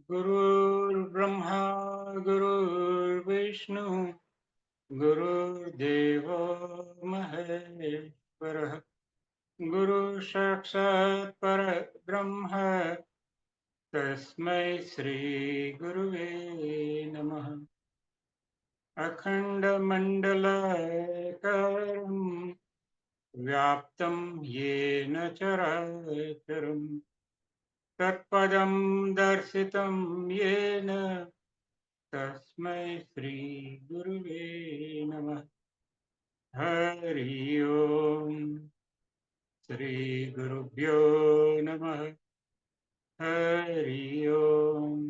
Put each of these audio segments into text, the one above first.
गुरुर्ब्रह्मा गुरुर्विष्णु गुरुर्देवो महेश्वरः गुरु साक्षात् परब्रह्म तस्मै श्री गुरुवे नमः। अखण्डमण्डलाकारं व्याप्तं येन चराचरं तत्पदं दर्शितं येन तस्मै श्री गुरुवे नमः। हरि ओम श्री गुरुभ्यो नमः। हरि ओम।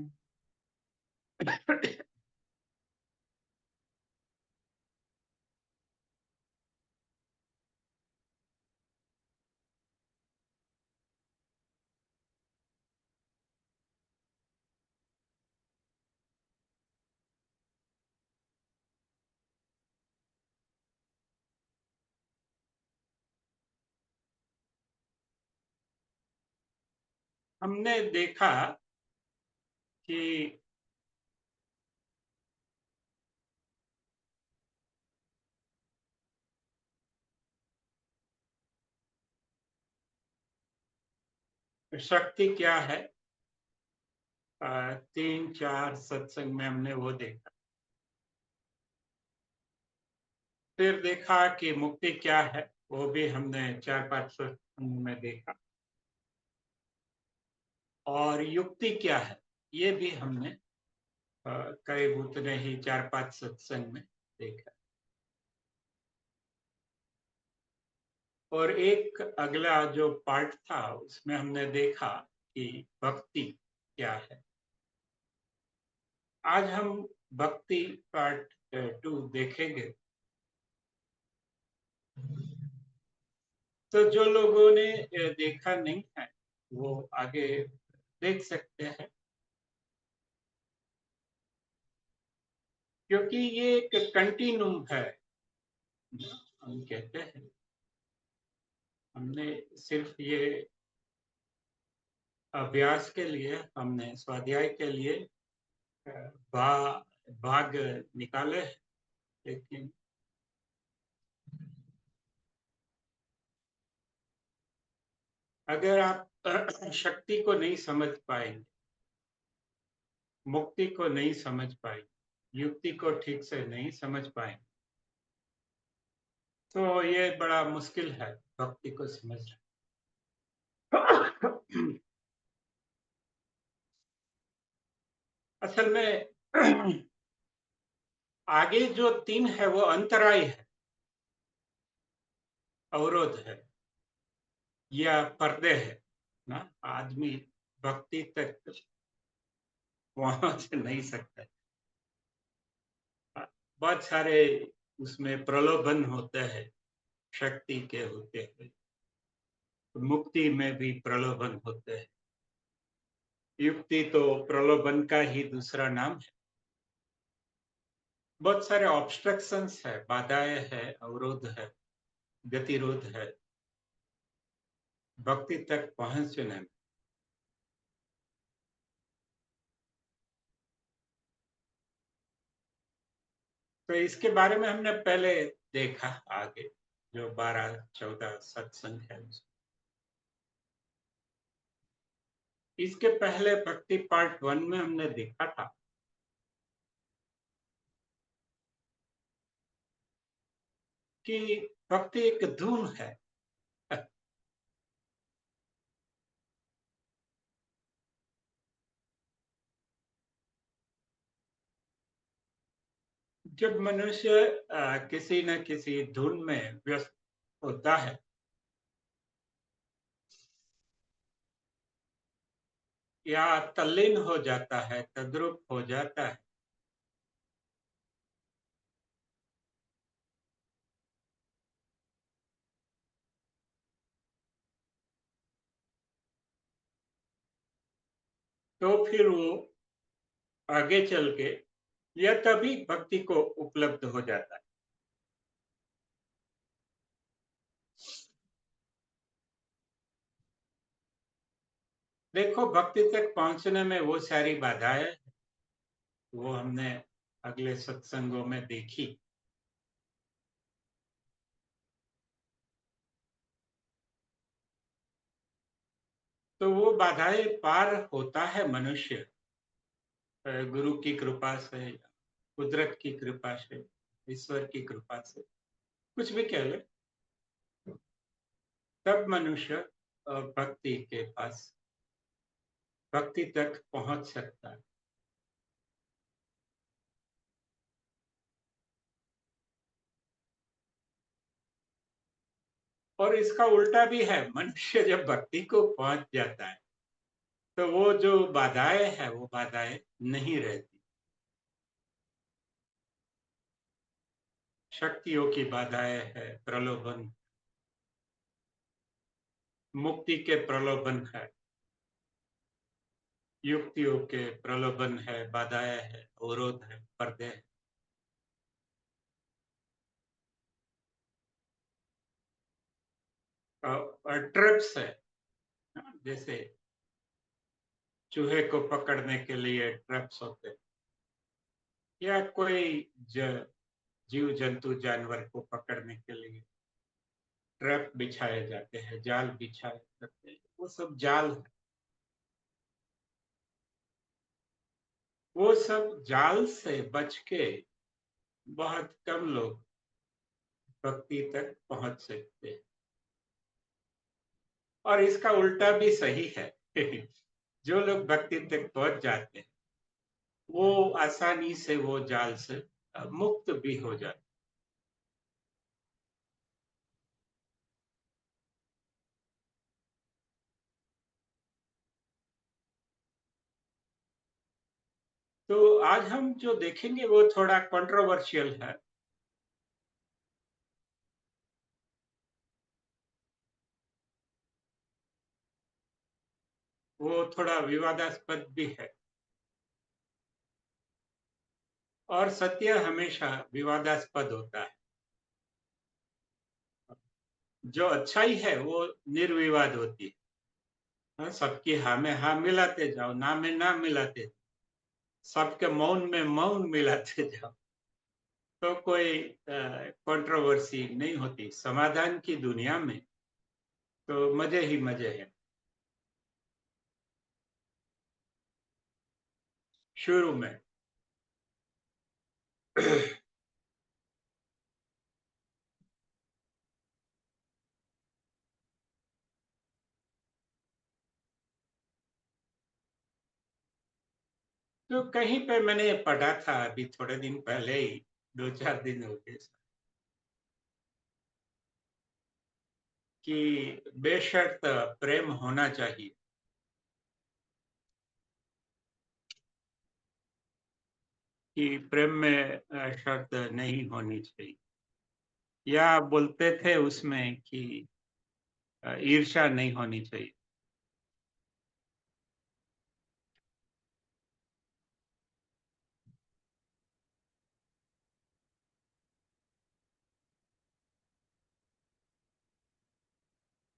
हमने देखा कि शक्ति क्या है। 3-4 सत्संग में हमने वो देखा। फिर देखा कि मुक्ति क्या है, वो भी हमने 4-5 सत्संग में देखा। और युक्ति क्या है, ये भी हमने करीब उतने ही 4-5 सत्संग में देखा। और एक अगला जो पार्ट था उसमें हमने देखा कि भक्ति क्या है। आज हम भक्ति पार्ट 2 देखेंगे। तो जो लोगों ने देखा नहीं है वो आगे देख सकते हैं, क्योंकि ये एक कंटिन्यूम है। हम कहते हैं हमने सिर्फ ये अभ्यास के लिए, हमने स्वाध्याय के लिए भाग निकाले, लेकिन अगर आप शक्ति को नहीं समझ पाएंगे, मुक्ति को नहीं समझ पाएंगे, युक्ति को ठीक से नहीं समझ पाएंगे, तो ये बड़ा मुश्किल है भक्ति को समझना। असल में आगे जो 3 है वो अंतराय है, अवरोध है या पर्दे है ना। आदमी भक्ति तक पहुंच नहीं सकता। बहुत सारे उसमें प्रलोभन होते हैं, शक्ति के होते हैं, मुक्ति में भी प्रलोभन होते हैं। युक्ति तो प्रलोभन का ही दूसरा नाम है। बहुत सारे ऑब्स्ट्रक्शंस है, बाधाएं है, अवरोध है, गतिरोध है भक्ति तक पहुंचने में। तो इसके बारे में हमने पहले देखा, आगे जो 12-14 सत्संग है। इसके पहले भक्ति पार्ट 1 में हमने देखा था कि भक्ति एक धूम है। जब मनुष्य किसी न किसी धुन में व्यस्त होता है, या तल्लीन हो जाता है, तद्रुप हो जाता है, तो फिर वो आगे चल के या तभी भक्ति को उपलब्ध हो जाता है। देखो, भक्ति तक पहुँचने में वो सारी बाधाएँ, वो हमने अगले सत्संगों में देखी। तो वो बाधाएँ पार होता है मनुष्य गुरु की कृपा से, कुदरत की कृपा से, ईश्वर की कृपा से, कुछ भी कह लें, तब मनुष्य भक्ति के पास, भक्ति तक पहुँच सकता है। और इसका उल्टा भी है, मनुष्य जब भक्ति को पहुँच जाता है, तो वो जो बाधाएँ हैं, वो बाधाएँ नहीं रहती। शक्तियों की बाधाएँ हैं, प्रलोभन, मुक्ति के प्रलोभन है, युक्तियों के प्रलोभन है, बाधाएँ हैं, अवरोध है, पर्दे हैं। ट्रैप्स है, जैसे चूहे को पकड़ने के लिए ट्रैप्स होते हैं, या कोई ज जीव जंतु जानवर को पकड़ने के लिए ट्रैप बिछाए जाते हैं, जाल बिछाए जाते हैं, वो सब जाल है। वो सब जाल से बच के बहुत कम लोग भक्ति तक पहुंच सकते हैं। और इसका उल्टा भी सही है। जो लोग भक्ति तक पहुंच जाते हैं, वो आसानी से वो जाल से मुक्त भी हो जाते। तो आज हम जो देखेंगे वो थोड़ा कंट्रोवर्शियल है। वो थोड़ा विवादास्पद भी है। और सत्य हमेशा विवादास्पद होता है। जो अच्छाई है वो निर्विवाद होती है। हाँ, सबकी हाँ में हाँ मिलाते जाओ, ना में ना मिलाते जाओ, सबके मौन में मौन मिलाते जाओ, तो कोई कंट्रोवर्सी नहीं होती। समाधान की दुनिया में तो मजे ही मजे हैं। शुरू में तो कहीं पे मैंने पढ़ा था अभी थोड़े दिन पहले ही, 2-4 दिन हो गए, कि बेशर्त प्रेम होना चाहिए, कि प्रेम में शर्त नहीं होनी चाहिए। या बोलते थे उसमें कि ईर्ष्या नहीं होनी चाहिए।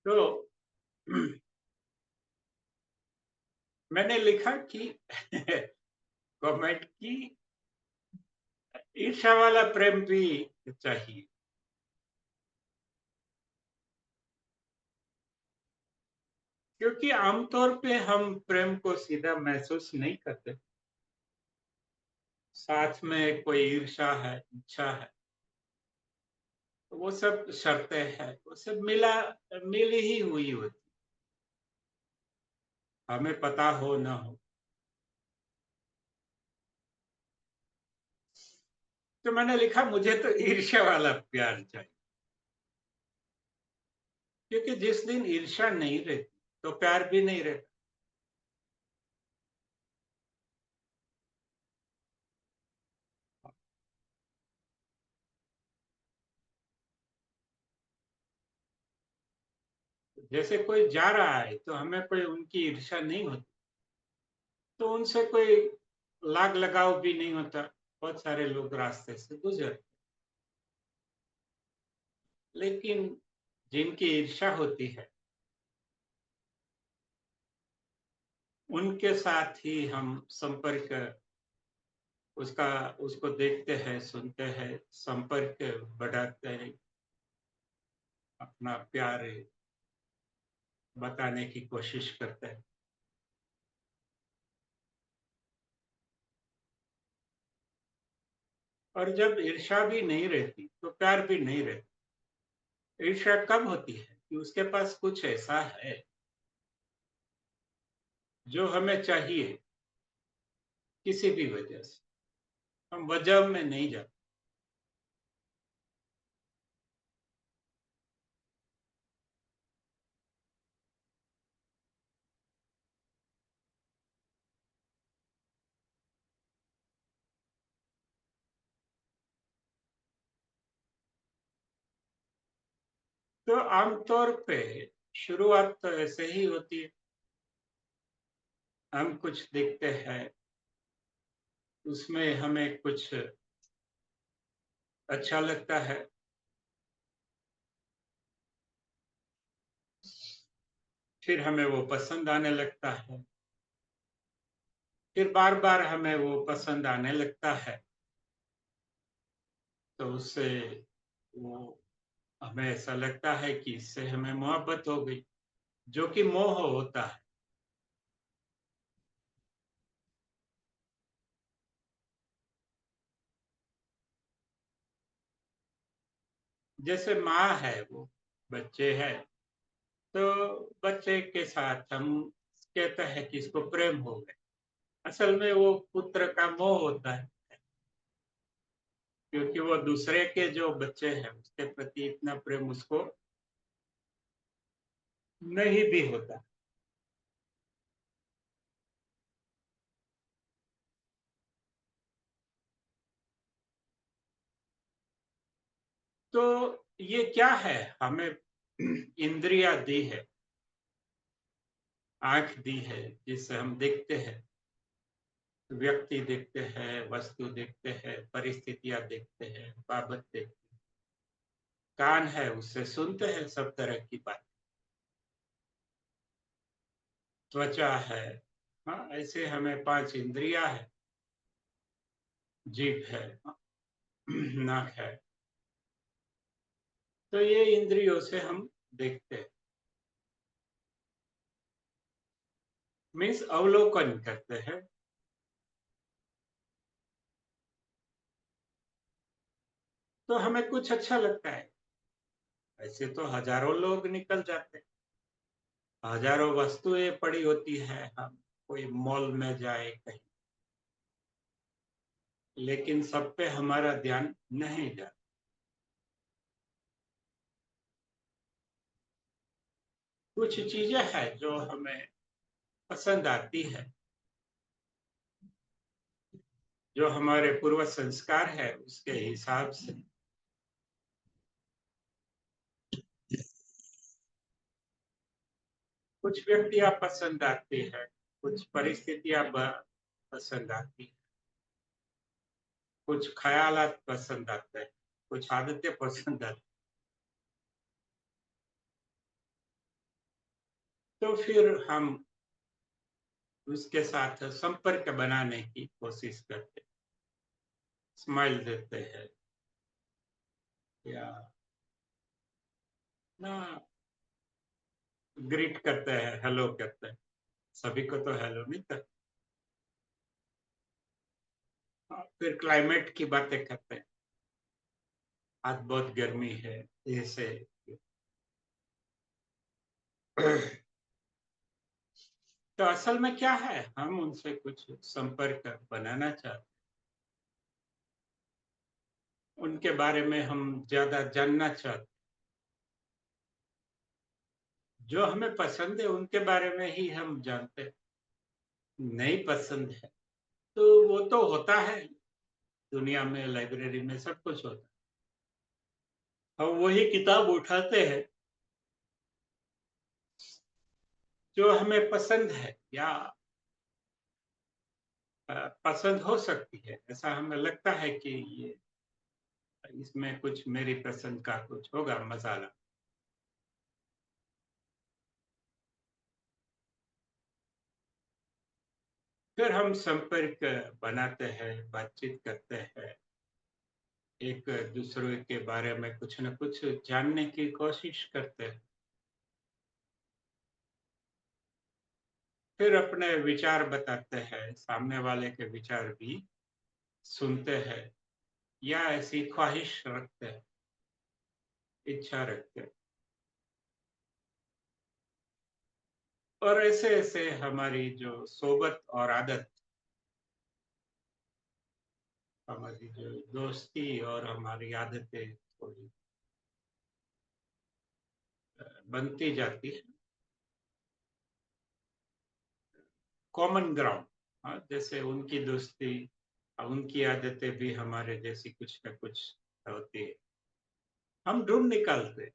तो मैंने लिखा कि कमेंट की, ईर्ष्या वाला प्रेम भी चाहिए, क्योंकि आमतौर पे हम प्रेम को सीधा महसूस नहीं करते। साथ में कोई ईर्ष्या है, इच्छा है, तो वो सब शर्तें हैं, वो सब मिली ही हुई होती, हमें पता हो ना हो। तो मैंने लिखा मुझे तो ईर्ष्या वाला प्यार चाहिए, क्योंकि जिस दिन ईर्ष्या नहीं रहती तो प्यार भी नहीं रहता। जैसे कोई जा रहा है तो हमें कोई उनकी ईर्ष्या नहीं होती, तो उनसे कोई लाग लगाव भी नहीं होता। बहुत सारे लोग रास्ते से गुजर, लेकिन जिनकी ईर्ष्या होती है, उनके साथ ही हम संपर्क उसका उसको देखते हैं, सुनते हैं, संपर्क बढ़ाते हैं, अपना प्यार बताने की कोशिश करते हैं। और जब ईर्ष्या भी नहीं रहती, तो प्यार भी नहीं रहता। ईर्ष्या कब होती है कि उसके पास कुछ ऐसा है जो हमें चाहिए किसी भी वजह से, हम वजह में नहीं जाते। तो आमतौर पे शुरुआत तो ऐसे ही होती है। हम कुछ देखते हैं, उसमें हमें कुछ अच्छा लगता है, फिर हमें वो पसंद आने लगता है, फिर बार-बार हमें वो पसंद आने लगता है, तो उससे वो हमें ऐसा लगता है कि इससे हमें मोहब्बत हो गई, जो कि मोह होता है। जैसे माँ है, वो बच्चे है, तो बच्चे के साथ हम कहते हैं कि इसको प्रेम हो गया। असल में वो पुत्र का मोह होता है, क्योंकि वो दूसरे के जो बच्चे हैं उसके प्रति इतना प्रेम उसको नहीं भी होता। तो ये क्या है, हमें इंद्रिया दी है, आंख दी है, जिससे हम देखते हैं, व्यक्ति देखते हैं, वस्तु देखते हैं, परिस्थितियां देखते हैं, बाबत देखते हैं। कान है, उससे सुनते हैं सब तरह की बात। त्वचा है, हाँ, ऐसे हमें पांच इंद्रियां है। जीभ है, नाक है, तो ये इंद्रियों से हम देखते हैं, मीन्स अवलोकन करते हैं। तो हमें कुछ अच्छा लगता है। ऐसे तो हजारों लोग निकल जाते हैं, हजारों वस्तुएं पड़ी होती है, हम कोई मॉल में जाए कहीं, लेकिन सब पे हमारा ध्यान नहीं जाता। कुछ चीजें हैं जो हमें पसंद आती है, जो हमारे पूर्व संस्कार है उसके हिसाब से। कुछ व्यक्तियां पसंद आती है, कुछ परिस्थितियां पसंद आती है, कुछ ख्यालात पसंद आते हैं, कुछ आदतें पसंद आती। तो फिर हम उसके साथ संपर्क बनाने की कोशिश करते हैं, स्माइल देते हैं, या ना ग्रीट करते हैं, हेलो करते हैं। सभी को तो हेलो नहीं करते। फिर क्लाइमेट की बातें करते हैं, आज बहुत गर्मी है, ऐसे। तो असल में क्या है, हम उनसे कुछ संपर्क बनाना चाहते हैं, उनके बारे में हम ज्यादा जानना चाहते हैं, जो हमें पसंद है उनके बारे में ही हम जानते हैं। नहीं पसंद है तो वो तो होता है, दुनिया में लाइब्रेरी में सब कुछ होता है, हम वही किताब उठाते हैं जो हमें पसंद है, या पसंद हो सकती है, ऐसा हमें लगता है कि ये इसमें कुछ मेरी पसंद का कुछ होगा मसाला। फिर हम संपर्क बनाते हैं, बातचीत करते हैं, एक दूसरे के बारे में कुछ न कुछ जानने की कोशिश करते हैं। फिर अपने विचार बताते हैं, सामने वाले के विचार भी सुनते हैं या ऐसी ख्वाहिश रखते हैं, इच्छा रखते हैं। और ऐसे-ऐसे हमारी जो सोबत और आदत, हमारी जो दोस्ती और हमारी आदतें थोड़ी बनती जाती है। कॉमन ग्राउंड, हाँ, जैसे उनकी दोस्ती, उनकी आदतें भी हमारे जैसी कुछ न कुछ होती है। हम ढूँढ निकालते हैं।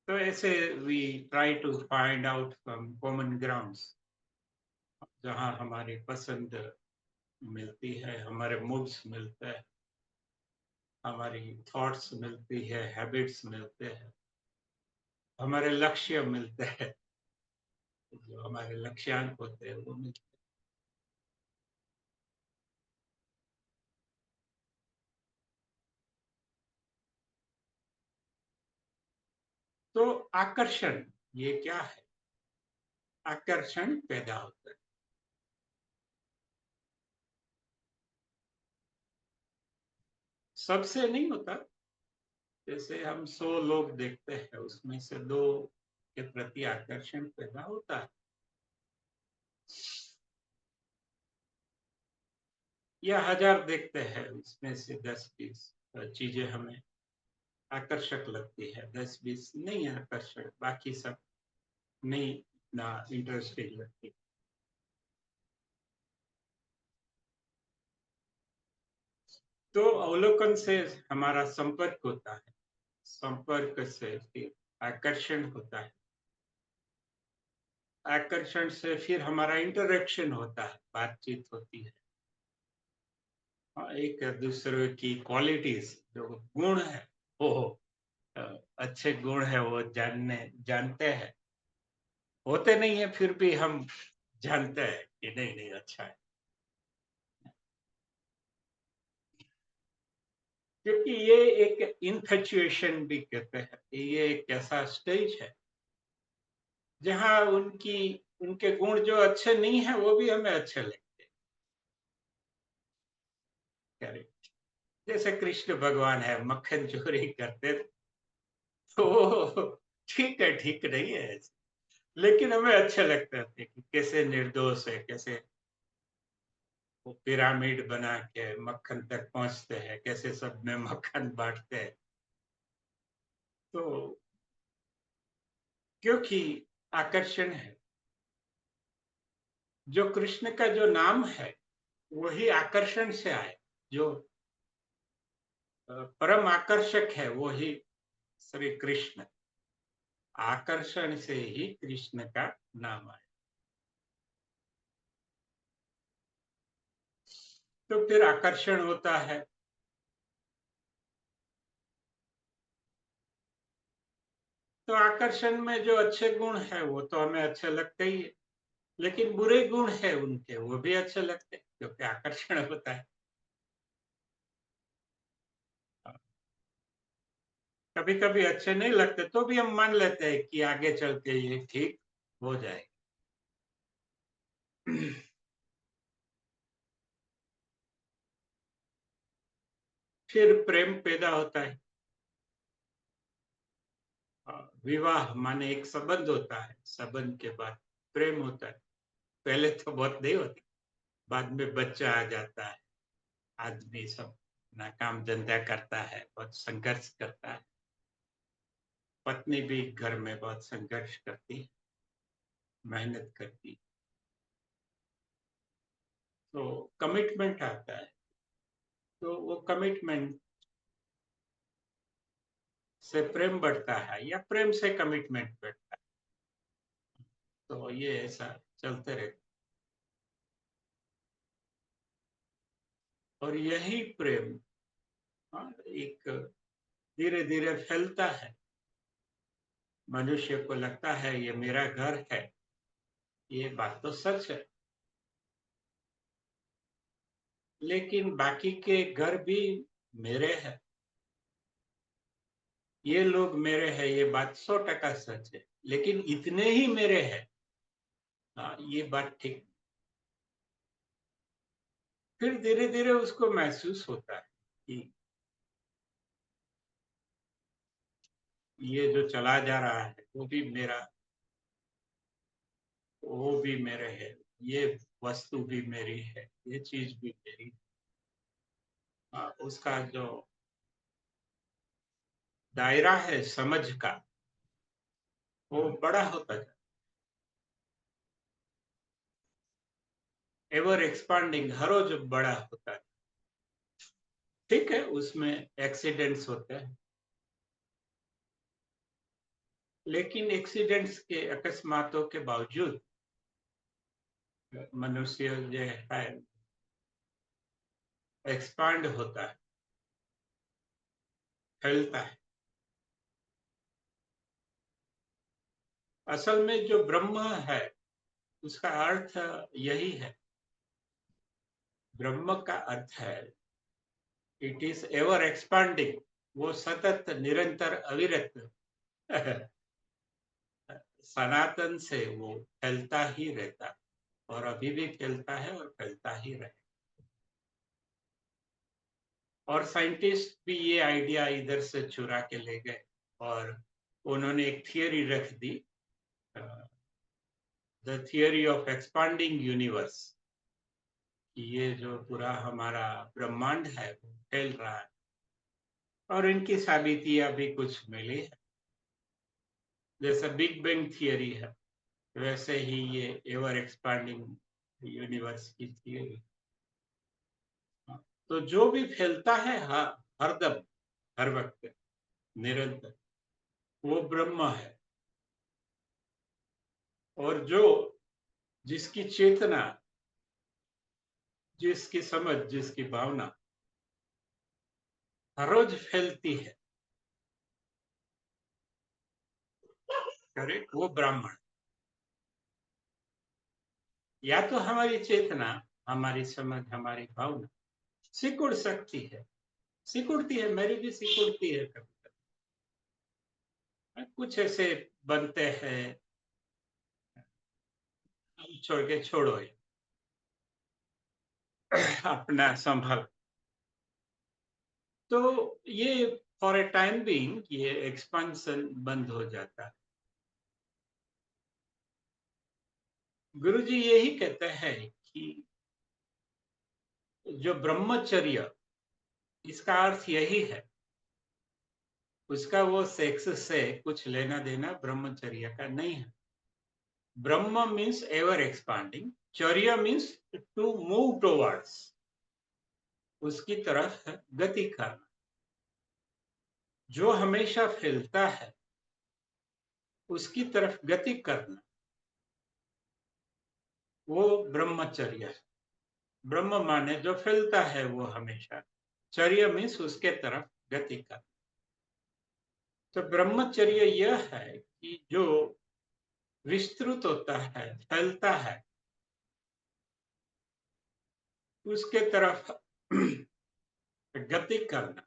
तो ऐसे we try to find out some common grounds, जहाँ हमारी पसंद मिलती है, हमारे मूड्स मिलते हैं, हमारी थॉट्स मिलती है, हैबिट्स मिलते हैं, हमारे लक्ष्य मिलते हैं, जो हमारे लक्ष्यांक होते हैं वो मिलते हैं। तो आकर्षण, ये क्या है? आकर्षण पैदा होता है। सबसे नहीं होता, जैसे हम 100 लोग देखते हैं, उसमें से 2 के प्रति आकर्षण पैदा होता है। या 1000 देखते हैं, उसमें से 10-20 चीज़ें हमें आकर्षक लगती है, 10-20 नहीं आकर्षक, बाकी सब नहीं इतना इंटरेस्टिंग लगती। तो अवलोकन से हमारा संपर्क होता है, संपर्क से फिर आकर्षण होता है, आकर्षण से फिर हमारा इंटरेक्शन होता है, बातचीत होती है। हाँ, एक दूसरे की क्वालिटीज़, जो गुण है, वो अ, अच्छे गुण है वो जानते हैं। होते नहीं है, फिर भी हम जानते हैं कि नहीं, नहीं अच्छा है। क्योंकि ये एक इन्फैचुएशन भी कहते हैं, ये एक ऐसा स्टेज है, जहाँ उनके गुण जो अच्छे नहीं है, वो भी हमें अच्छे लगते हैं। करेक्ट। जैसे कृष्ण भगवान है, मक्खन चोरी करते थे, तो वो ठीक नहीं है ऐसे, लेकिन हमें अच्छे लगते थे कि कैसे निर्दोष है, कैसे वो पिरामिड बना के मक्खन तक पहुँचते हैं, कैसे सब में मक्खन बाँटते हैं। तो क्योंकि आकर्षण है, जो कृष्ण का जो नाम है, वही आकर्षण से आए। जो परम आकर्षक है, वही श्री कृष्ण। आकर्षण से ही कृष्ण का नाम आया। तो फिर आकर्षण होता है। तो आकर्षण में जो अच्छे गुण हैं, वो तो हमें अच्छे लगते ही है। लेकिन बुरे गुण हैं उनके, वो भी अच्छे लगते हैं, क्योंकि आकर्षण होता है। कभी-कभी अच्छे नहीं लगते, तो भी हम मान लेते हैं कि आगे चल के ये ठीक हो जाएगा। फिर प्रेम पैदा होता है। विवाह माने एक संबंध होता है, संबंध के बाद प्रेम होता है। पहले तो बहुत नहीं होती, बाद में बच्चा आ जाता है, आदमी सब अपना काम धंधा करता है, बहुत संघर्ष करता है। पत्नी भी घर में बहुत संघर्ष करती है, मेहनत करती है। तो कमिटमेंट आता है, तो वो कमिटमेंट से प्रेम बढ़ता है या प्रेम से कमिटमेंट बढ़ता है। तो ये ऐसा चलते रहता है। और यही प्रेम, हाँ, एक धीरे-धीरे फैलता है। मनुष्य को लगता है ये मेरा घर है, ये बात तो सच है। लेकिन बाकी के घर भी मेरे हैं, ये लोग मेरे हैं, ये बात 100% सच है। लेकिन इतने ही मेरे हैं, हाँ, ये बात ठीक। फिर धीरे-धीरे उसको महसूस होता है कि ये जो चला जा रहा है, वो भी मेरे है, ये वस्तु भी मेरी है, ये चीज़ भी मेरी है। उसका जो दायरा है समझ का, वो बड़ा होता जाता है, एवर एक्सपांडिंग, हर रोज बड़ा होता है। ठीक है, उसमें एक्सीडेंट्स होते हैं, लेकिन एक्सीडेंट्स के, अकस्मातों के बावजूद मनुष्य जो है एक्सपांड होता है, फैलता है। असल में जो ब्रह्म है, उसका अर्थ यही है। ब्रह्म का अर्थ है इट इज एवर एक्सपांडिंग, वो सतत, निरंतर, अविरत सनातन से वो फैलता ही रहता है, और अभी भी फैलता है और फैलता ही रहे। और साइंटिस्ट भी ये आइडिया इधर से चुरा के ले गए, और उन्होंने एक थियरी रख दी, the theory of expanding universe. ये जो पूरा हमारा ब्रह्मांड है वो फैल रहा है, और इनकी साबितियां भी कुछ मिली है। जैसे बिग बैंग थियरी है, वैसे ही ये एवर एक्सपांडिंग यूनिवर्स की थियरी। तो जो भी फैलता है, हाँ, हरदम, हर वक्त, निरंतर, वो ब्रह्म है। और जो, जिसकी चेतना, जिसकी समझ, जिसकी भावना हर रोज फैलती है, करेक्ट, वो ब्राह्मण। या तो हमारी चेतना, हमारी समझ, हमारी भावना सिकुड़ सकती है, सिकुड़ती है, मेरी भी सिकुड़ती है कभी कभी। कुछ ऐसे बनते हैं, छोड़ के छोड़ो ये, अपना संभल। तो ये फॉर ए टाइम बीइंग ये एक्सपांशन बंद हो जाता है। गुरुजी यही कहते हैं कि जो ब्रह्मचर्य, इसका अर्थ यही है, उसका वो सेक्स से कुछ लेना देना ब्रह्मचर्य का नहीं है। Brahma means ever expanding, charya means to move towards, उसकी तरफ गति करना, जो हमेशा फैलता है उसकी तरफ गति करना, वो ब्रह्मचर्य है। ब्रह्म माने जो फैलता है वो हमेशा, चर्य मीन्स उसके तरफ गति करना। तो ब्रह्मचर्य यह है कि जो विस्तृत होता है, फैलता है, उसके तरफ गति करना,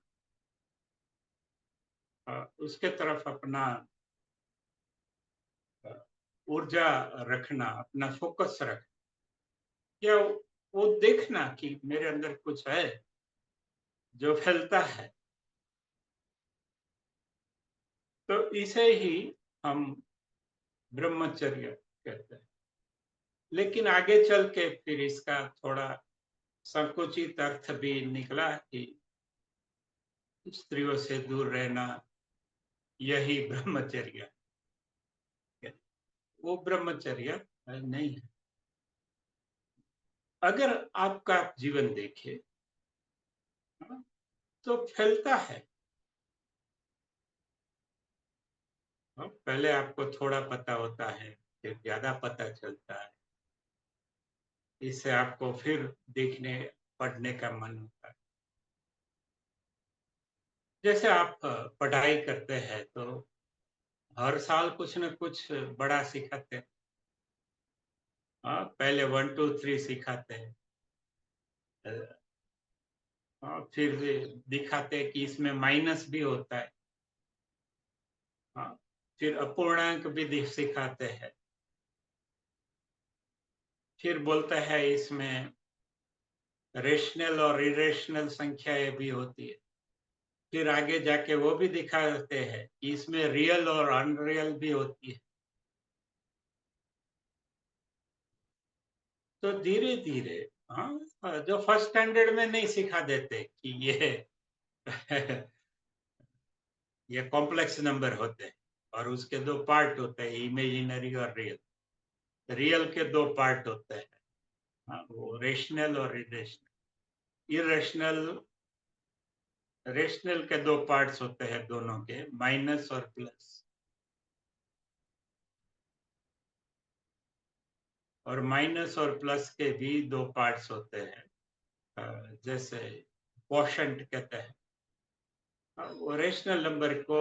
उसके तरफ अपना ऊर्जा रखना, अपना फोकस रखना, या वो देखना कि मेरे अंदर कुछ है जो फैलता है। तो इसे ही हम ब्रह्मचर्य कहते हैं। लेकिन आगे चल के फिर इसका थोड़ा संकुचित अर्थ भी निकला कि स्त्रियों से दूर रहना, यही ब्रह्मचर्य है। वो ब्रह्मचर्य नहीं है। अगर आपका जीवन देखे, हाँ, तो फैलता है। हाँ, पहले आपको थोड़ा पता होता है, फिर ज्यादा पता चलता है, इससे आपको फिर देखने, पढ़ने का मन होता है। जैसे आप पढ़ाई करते हैं तो हर साल कुछ न कुछ बड़ा सिखाते हैं। हाँ, पहले 1 2 3 सिखाते हैं। हाँ, फिर दिखाते हैं कि इसमें माइनस भी होता है। हाँ, फिर अपूर्णांक भी सिखाते हैं। फिर बोलता है इसमें रेशनल और इरेशनल संख्याएं भी होती है। फिर आगे जाके वो भी दिखाते हैं कि इसमें रियल और अनरियल भी होती है। तो धीरे धीरे, हाँ, जो फर्स्ट स्टैंडर्ड में नहीं सिखा देते कि ये ये कॉम्प्लेक्स नंबर होते हैं और उसके दो पार्ट होते हैं, इमेजिनरी और रियल। रियल के दो पार्ट होते हैं, हाँ, वो रेशनल और इरेशनल। इरेशनल, रेशनल के दो पार्ट्स होते हैं दोनों के, माइनस और प्लस। और माइनस और प्लस के भी दो पार्ट्स होते हैं, जैसे क्वोशंट कहते हैं। वो रेशनल नंबर को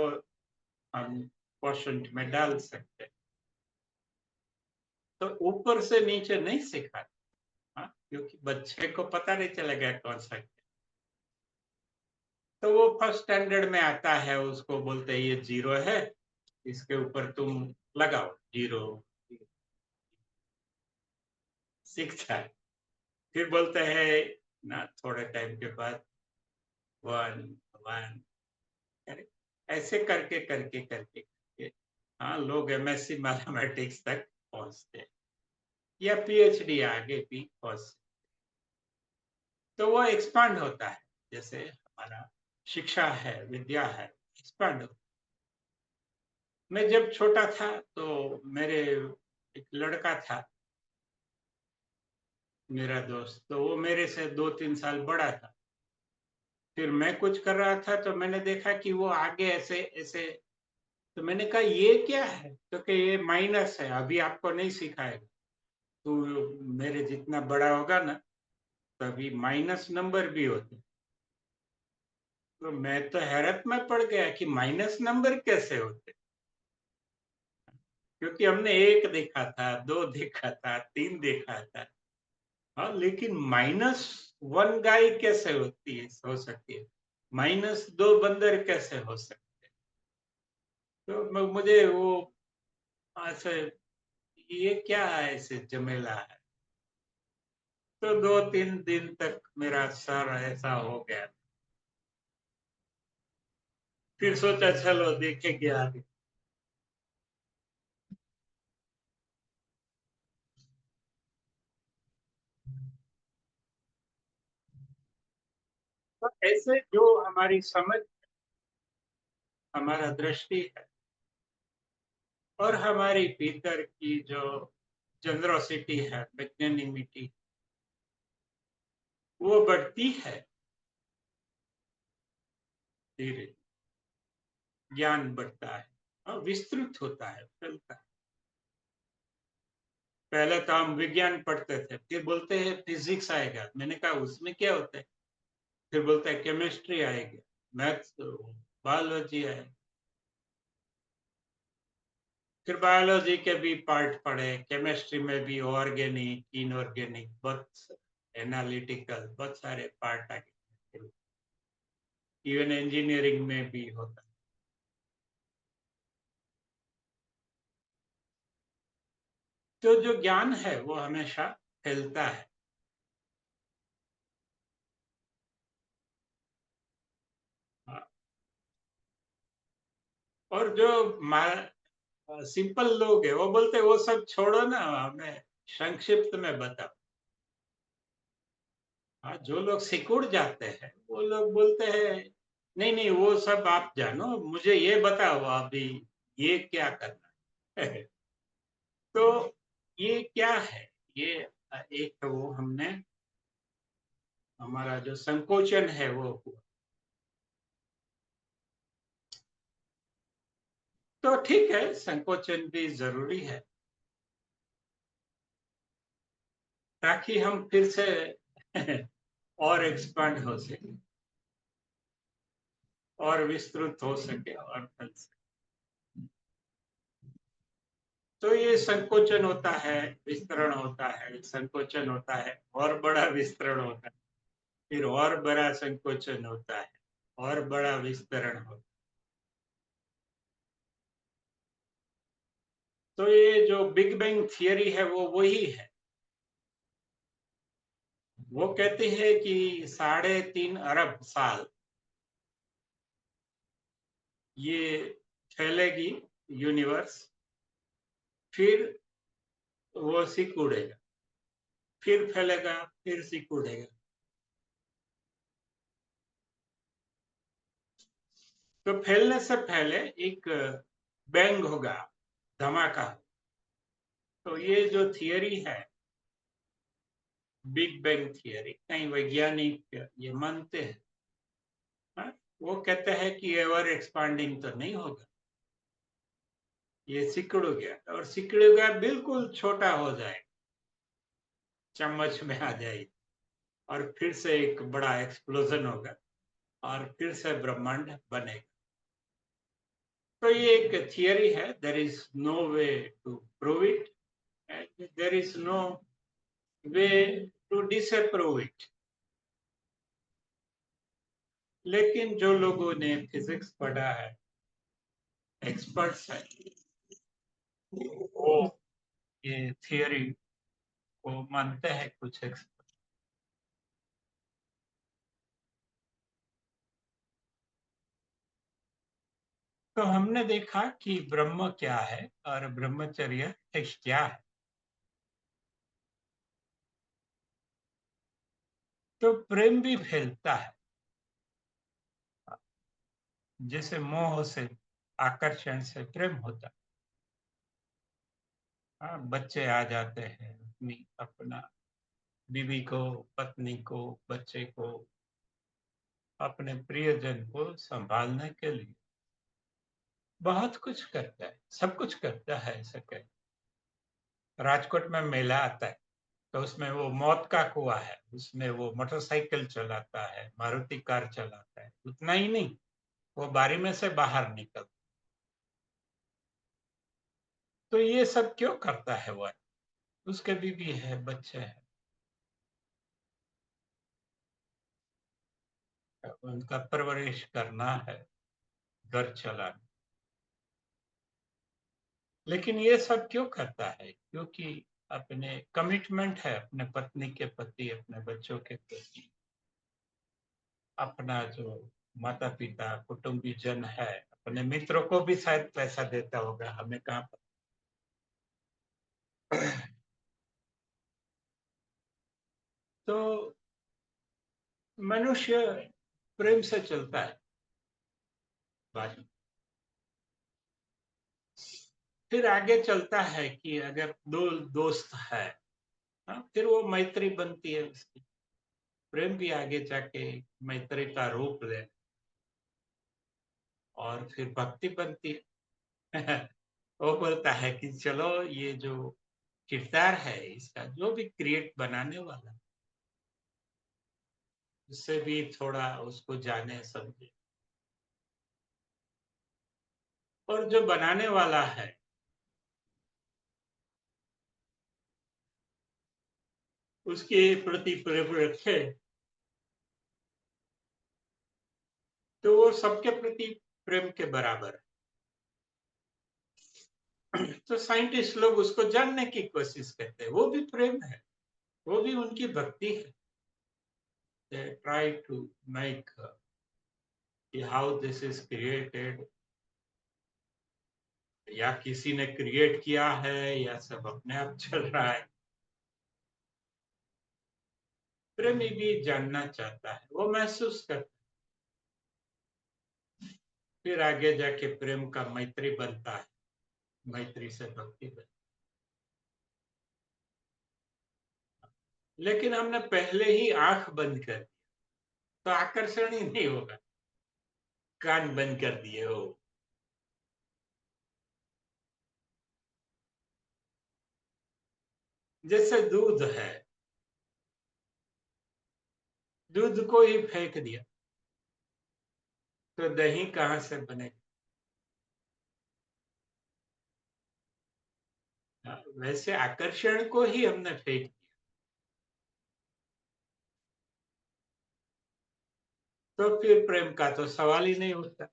हम क्वोशंट में डाल सकते हैं। तो ऊपर से नीचे नहीं सिखाते, हाँ, क्योंकि बच्चे को पता नहीं चलेगा कौन सा। तो वो फर्स्ट स्टैंडर्ड में आता है, उसको बोलते हैं ये जीरो है, इसके ऊपर तुम लगाओ जीरो, सीखता है। फिर बोलते हैं ना, थोड़े टाइम के बाद 1 1, अरे ऐसे करके करके करके करके, हाँ, लोग एमएससी मैथमेटिक्स तक पहुंचते हैं या पीएचडी आगे भी पहुंच। तो वो एक्सपांड होता है, जैसे हमारा शिक्षा है, विद्या है, एक्सपांड होता है। मैं जब छोटा था तो मेरे एक लड़का था, मेरा दोस्त, तो वो मेरे से 2 3 साल बड़ा था। फिर मैं कुछ कर रहा था तो मैंने देखा कि वो आगे ऐसे ऐसे, तो मैंने कहा ये क्या है, तो कि ये माइनस है, अभी आपको नहीं सिखाएगा। तो मेरे जितना बड़ा होगा ना, तभी माइनस नंबर भी होते। तो मैं तो हैरत में पड़ गया कि माइनस नंबर कैसे होते, क्योंकि हमने 1 देखा था, 2 देखा था, 3 देखा था। हाँ, लेकिन -1 गाय कैसे होती है, हो सकती है? -2 बंदर कैसे हो सकते हैं? तो मुझे वो ऐसे, ये क्या ऐसे झमेला है? तो 2 3 दिन तक मेरा सर ऐसा हो गया। फिर सोचा चलो देखेंगे आगे। तो ऐसे जो हमारी समझ, हमारा दृष्टि है और हमारी भीतर की जो जनरोसिटी है, मैग्नेनिमिटी, वो बढ़ती है धीरे, ज्ञान बढ़ता है और विस्तृत होता है, फैलता है। पहले तो हम विज्ञान पढ़ते थे, फिर बोलते हैं फिजिक्स आएगा, मैंने कहा उसमें क्या होता है? फिर बोलता है केमिस्ट्री आएगी, मैथ्स, बायोलॉजी आएगी। फिर बायोलॉजी के भी पार्ट पढ़े, केमिस्ट्री में भी ऑर्गेनिक, इनऑर्गेनिक, बहुत एनालिटिकल, बहुत सारे पार्ट आ गए। इवन इंजीनियरिंग में भी होता है। तो जो ज्ञान है वो हमेशा फैलता है। हाँ, और जो सिंपल लोग है वो बोलते हैं वो सब छोड़ो ना, हमें संक्षिप्त में बताओ। हाँ, जो लोग सिकुड़ जाते हैं वो लोग बोलते हैं नहीं नहीं, वो सब आप जानो, मुझे ये बताओ अभी, ये क्या करना है? तो ये क्या है? ये एक वो हमने, हमारा जो संकोचन है वो हुआ। तो ठीक है, संकोचन भी जरूरी है ताकि हम फिर से और एक्सपांड हो सके और विस्तृत हो सके और फैल सके। तो ये संकोचन होता है, विस्तरण होता है, संकोचन होता है, और बड़ा विस्तरण होता है, फिर और बड़ा संकोचन होता है, और बड़ा विस्तरण होता है। तो ये जो बिग बैंग थियरी है वो वही है। वो कहते हैं कि 3.5 अरब साल ये फैलेगी यूनिवर्स, फिर वो सिकुड़ेगा, फिर फैलेगा, फिर सिकुड़ेगा। तो फैलने से पहले एक बैंग होगा, धमाका। तो ये जो थियरी है, बिग बैंग थियरी, कई वैज्ञानिक ये मानते हैं। हाँ? वो कहते हैं कि एवर एक्सपांडिंग तो नहीं होगा, ये सिकुड़ गया, और सिकुड़ गया बिल्कुल छोटा हो जाए, चम्मच में आ जाए, और फिर से एक बड़ा एक्सप्लोजन होगा, और फिर से ब्रह्मांड बनेगा। तो ये एक थियरी है, there is no way to prove it, and there is no way to disapprove it. लेकिन जो लोगों ने फिजिक्स पढ़ा है, एक्सपर्ट्स है, वो ये थियरी को मानते हैं, कुछ एक्सपर्ट। तो हमने देखा कि ब्रह्म क्या है और ब्रह्मचर्य क्या है। तो प्रेम भी फैलता है, जैसे मोह से, आकर्षण से प्रेम होता है। हाँ, बच्चे आ जाते हैं अपनी अपना बीवी को, पत्नी को, बच्चे को, अपने प्रियजन को संभालने के लिए बहुत कुछ करता है, सब कुछ करता है। ऐसा कहे, राजकोट में मेला आता है, तो उसमें वो मौत का कुआं है, उसमें वो मोटरसाइकिल चलाता है, मारुति कार चलाता है। उतना ही नहीं, वो बारी में से बाहर निकल। तो ये सब क्यों करता है वो? उसके बीवी है, बच्चे हैं, उनका परवरिश करना है, घर चलाना। लेकिन ये सब क्यों करता है? क्योंकि अपने कमिटमेंट है, अपने पत्नी के प्रति, अपने बच्चों के प्रति, अपना जो माता पिता कुटुंबी जन है, अपने मित्रों को भी शायद पैसा देता होगा, हमें कहाँ पता। तो मनुष्य प्रेम से चलता है बात। फिर आगे चलता है कि अगर दो दोस्त है, हाँ, फिर वो मैत्री बनती है उसकी। प्रेम भी आगे जाके मैत्री का रूप ले, और फिर भक्ति बनती है। वो बोलता है कि चलो, ये जो किरदार है इसका, जो भी क्रिएट बनाने वाला, उससे भी थोड़ा उसको जाने समझे। और जो बनाने वाला है, उसके प्रति प्रेम रखे, तो वो सबके प्रति प्रेम के बराबर है। तो साइंटिस्ट लोग उसको जानने की कोशिश करते हैं, वो भी प्रेम है, वो भी उनकी भक्ति है। They try to make how this is created, या किसी ने क्रिएट किया है, या सब अपने आप चल रहा है। प्रेमी भी जानना चाहता है, वो महसूस करता है। फिर आगे जाके प्रेम का मैत्री बनता है, मैत्री से भक्ति बनती है। लेकिन हमने पहले ही आंख बंद कर दी, तो आकर्षण ही नहीं होगा। कान बंद कर दिए हो, जैसे दूध है, दूध को ही फेंक दिया, तो दही कहाँ से बनेगा? वैसे आकर्षण को ही हमने फेंक दिया, तो फिर प्रेम का तो सवाल ही नहीं उठता।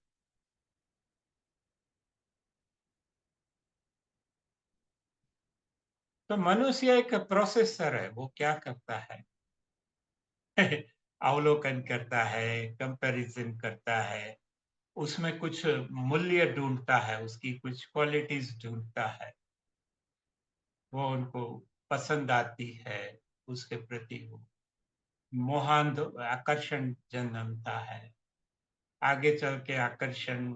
तो मनुष्य एक प्रोसेसर है, वो क्या करता है? अवलोकन करता है, कंपैरिजन करता है, उसमें कुछ मूल्य ढूँढता है, उसकी कुछ क्वालिटीज़ ढूँढता है, वो उनको पसंद आती है, उसके प्रति वो मोहांध आकर्षण जन्मता है। आगे चल के आकर्षण,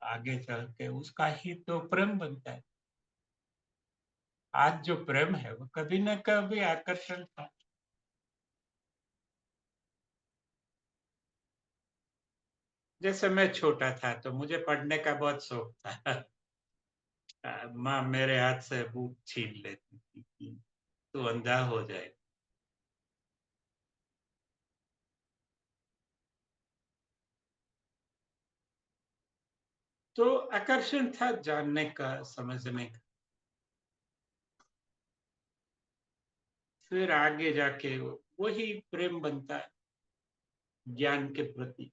आगे चल के उसका ही तो प्रेम बनता है। आज जो प्रेम है वो कभी न कभी आकर्षण था। जैसे मैं छोटा था तो मुझे पढ़ने का बहुत शौक था। माँ मेरे हाथ से बुक छीन लेती थी कि तू अंधा हो जाए। तो आकर्षण था जानने का, समझने का। फिर आगे जाके वही प्रेम बनता है ज्ञान के प्रति।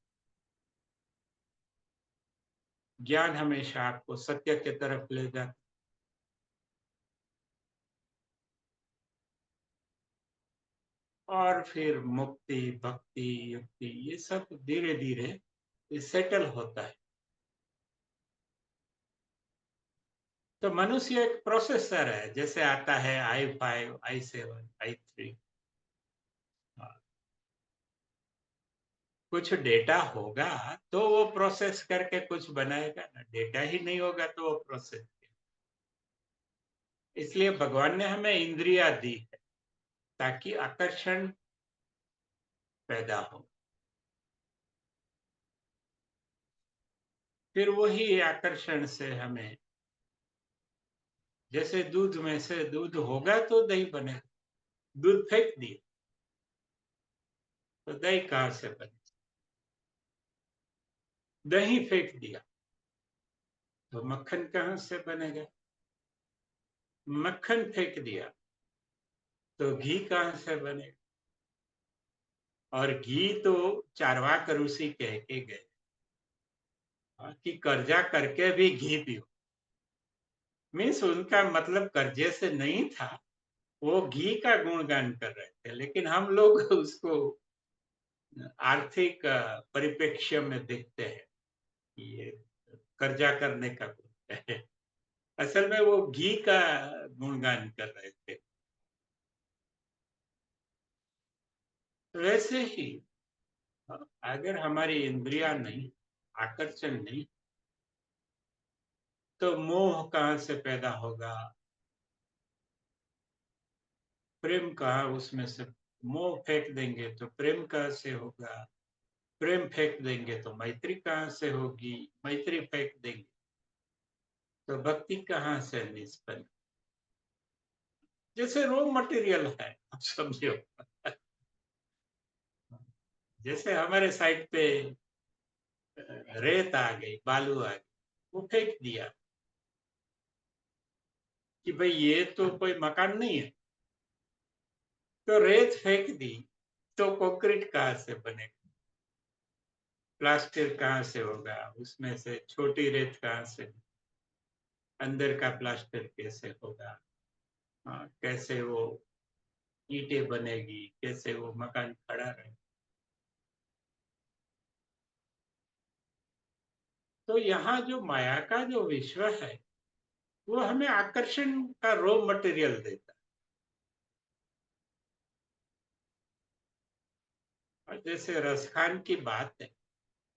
ज्ञान हमेशा आपको सत्य के तरफ ले जाता। और फिर मुक्ति, भक्ति, युक्ति, ये सब धीरे-धीरे ये सेटल होता है। तो मनुष्य एक प्रोसेसर है, जैसे आता है i5, i7, i3। हाँ, कुछ डेटा होगा तो वो प्रोसेस करके कुछ बनाएगा ना, डेटा ही नहीं होगा तो वो प्रोसेस। इसलिए भगवान ने हमें इंद्रियां दी है ताकि आकर्षण पैदा हो। फिर वही आकर्षण से हमें, जैसे दूध में से दूध होगा तो दही बनेगा। दूध फेंक दिया तो दही कहाँ से बने? दही फेंक दिया तो मक्खन कहाँ से बनेगा? मक्खन फेंक दिया तो घी कहाँ से बनेगा? और घी तो चारवाक ऋषि कह के गए, कि कर्जा करके भी घी पियो। मीन्स उनका मतलब कर्जे से नहीं था, वो घी का गुणगान कर रहे थे, लेकिन हम लोग उसको आर्थिक परिप्रेक्ष्य में देखते हैं कि ये कर्जा करने का गुण है। असल में वो घी का गुणगान कर रहे थे। वैसे ही अगर हमारी इंद्रियां नहीं, आकर्षण नहीं, तो मोह कहाँ से पैदा होगा? प्रेम कहाँ उसमें से? मोह फेंक देंगे तो प्रेम कहाँ से होगा? प्रेम फेंक देंगे तो मैत्री कहाँ से होगी? मैत्री फेंक देंगे तो भक्ति कहाँ से निष्पन्न? जैसे रॉ मटेरियल है, आप समझो। जैसे हमारे साइड पे रेत आ गई, बालू आ गई, वो फेंक दिया कि भाई ये तो कोई मकान नहीं है। तो रेत फेंक दी तो कंक्रीट कहाँ से बनेगा? प्लास्टर कहाँ से होगा? उसमें से छोटी रेत कहाँ से? अंदर का प्लास्टर कैसे होगा? हाँ, कैसे वो ईंटें बनेगी? कैसे वो मकान खड़ा रहे? तो यहाँ जो माया का जो विश्व है, वो हमें आकर्षण का रॉ मटेरियल देता है। और जैसे रसखान की बात है,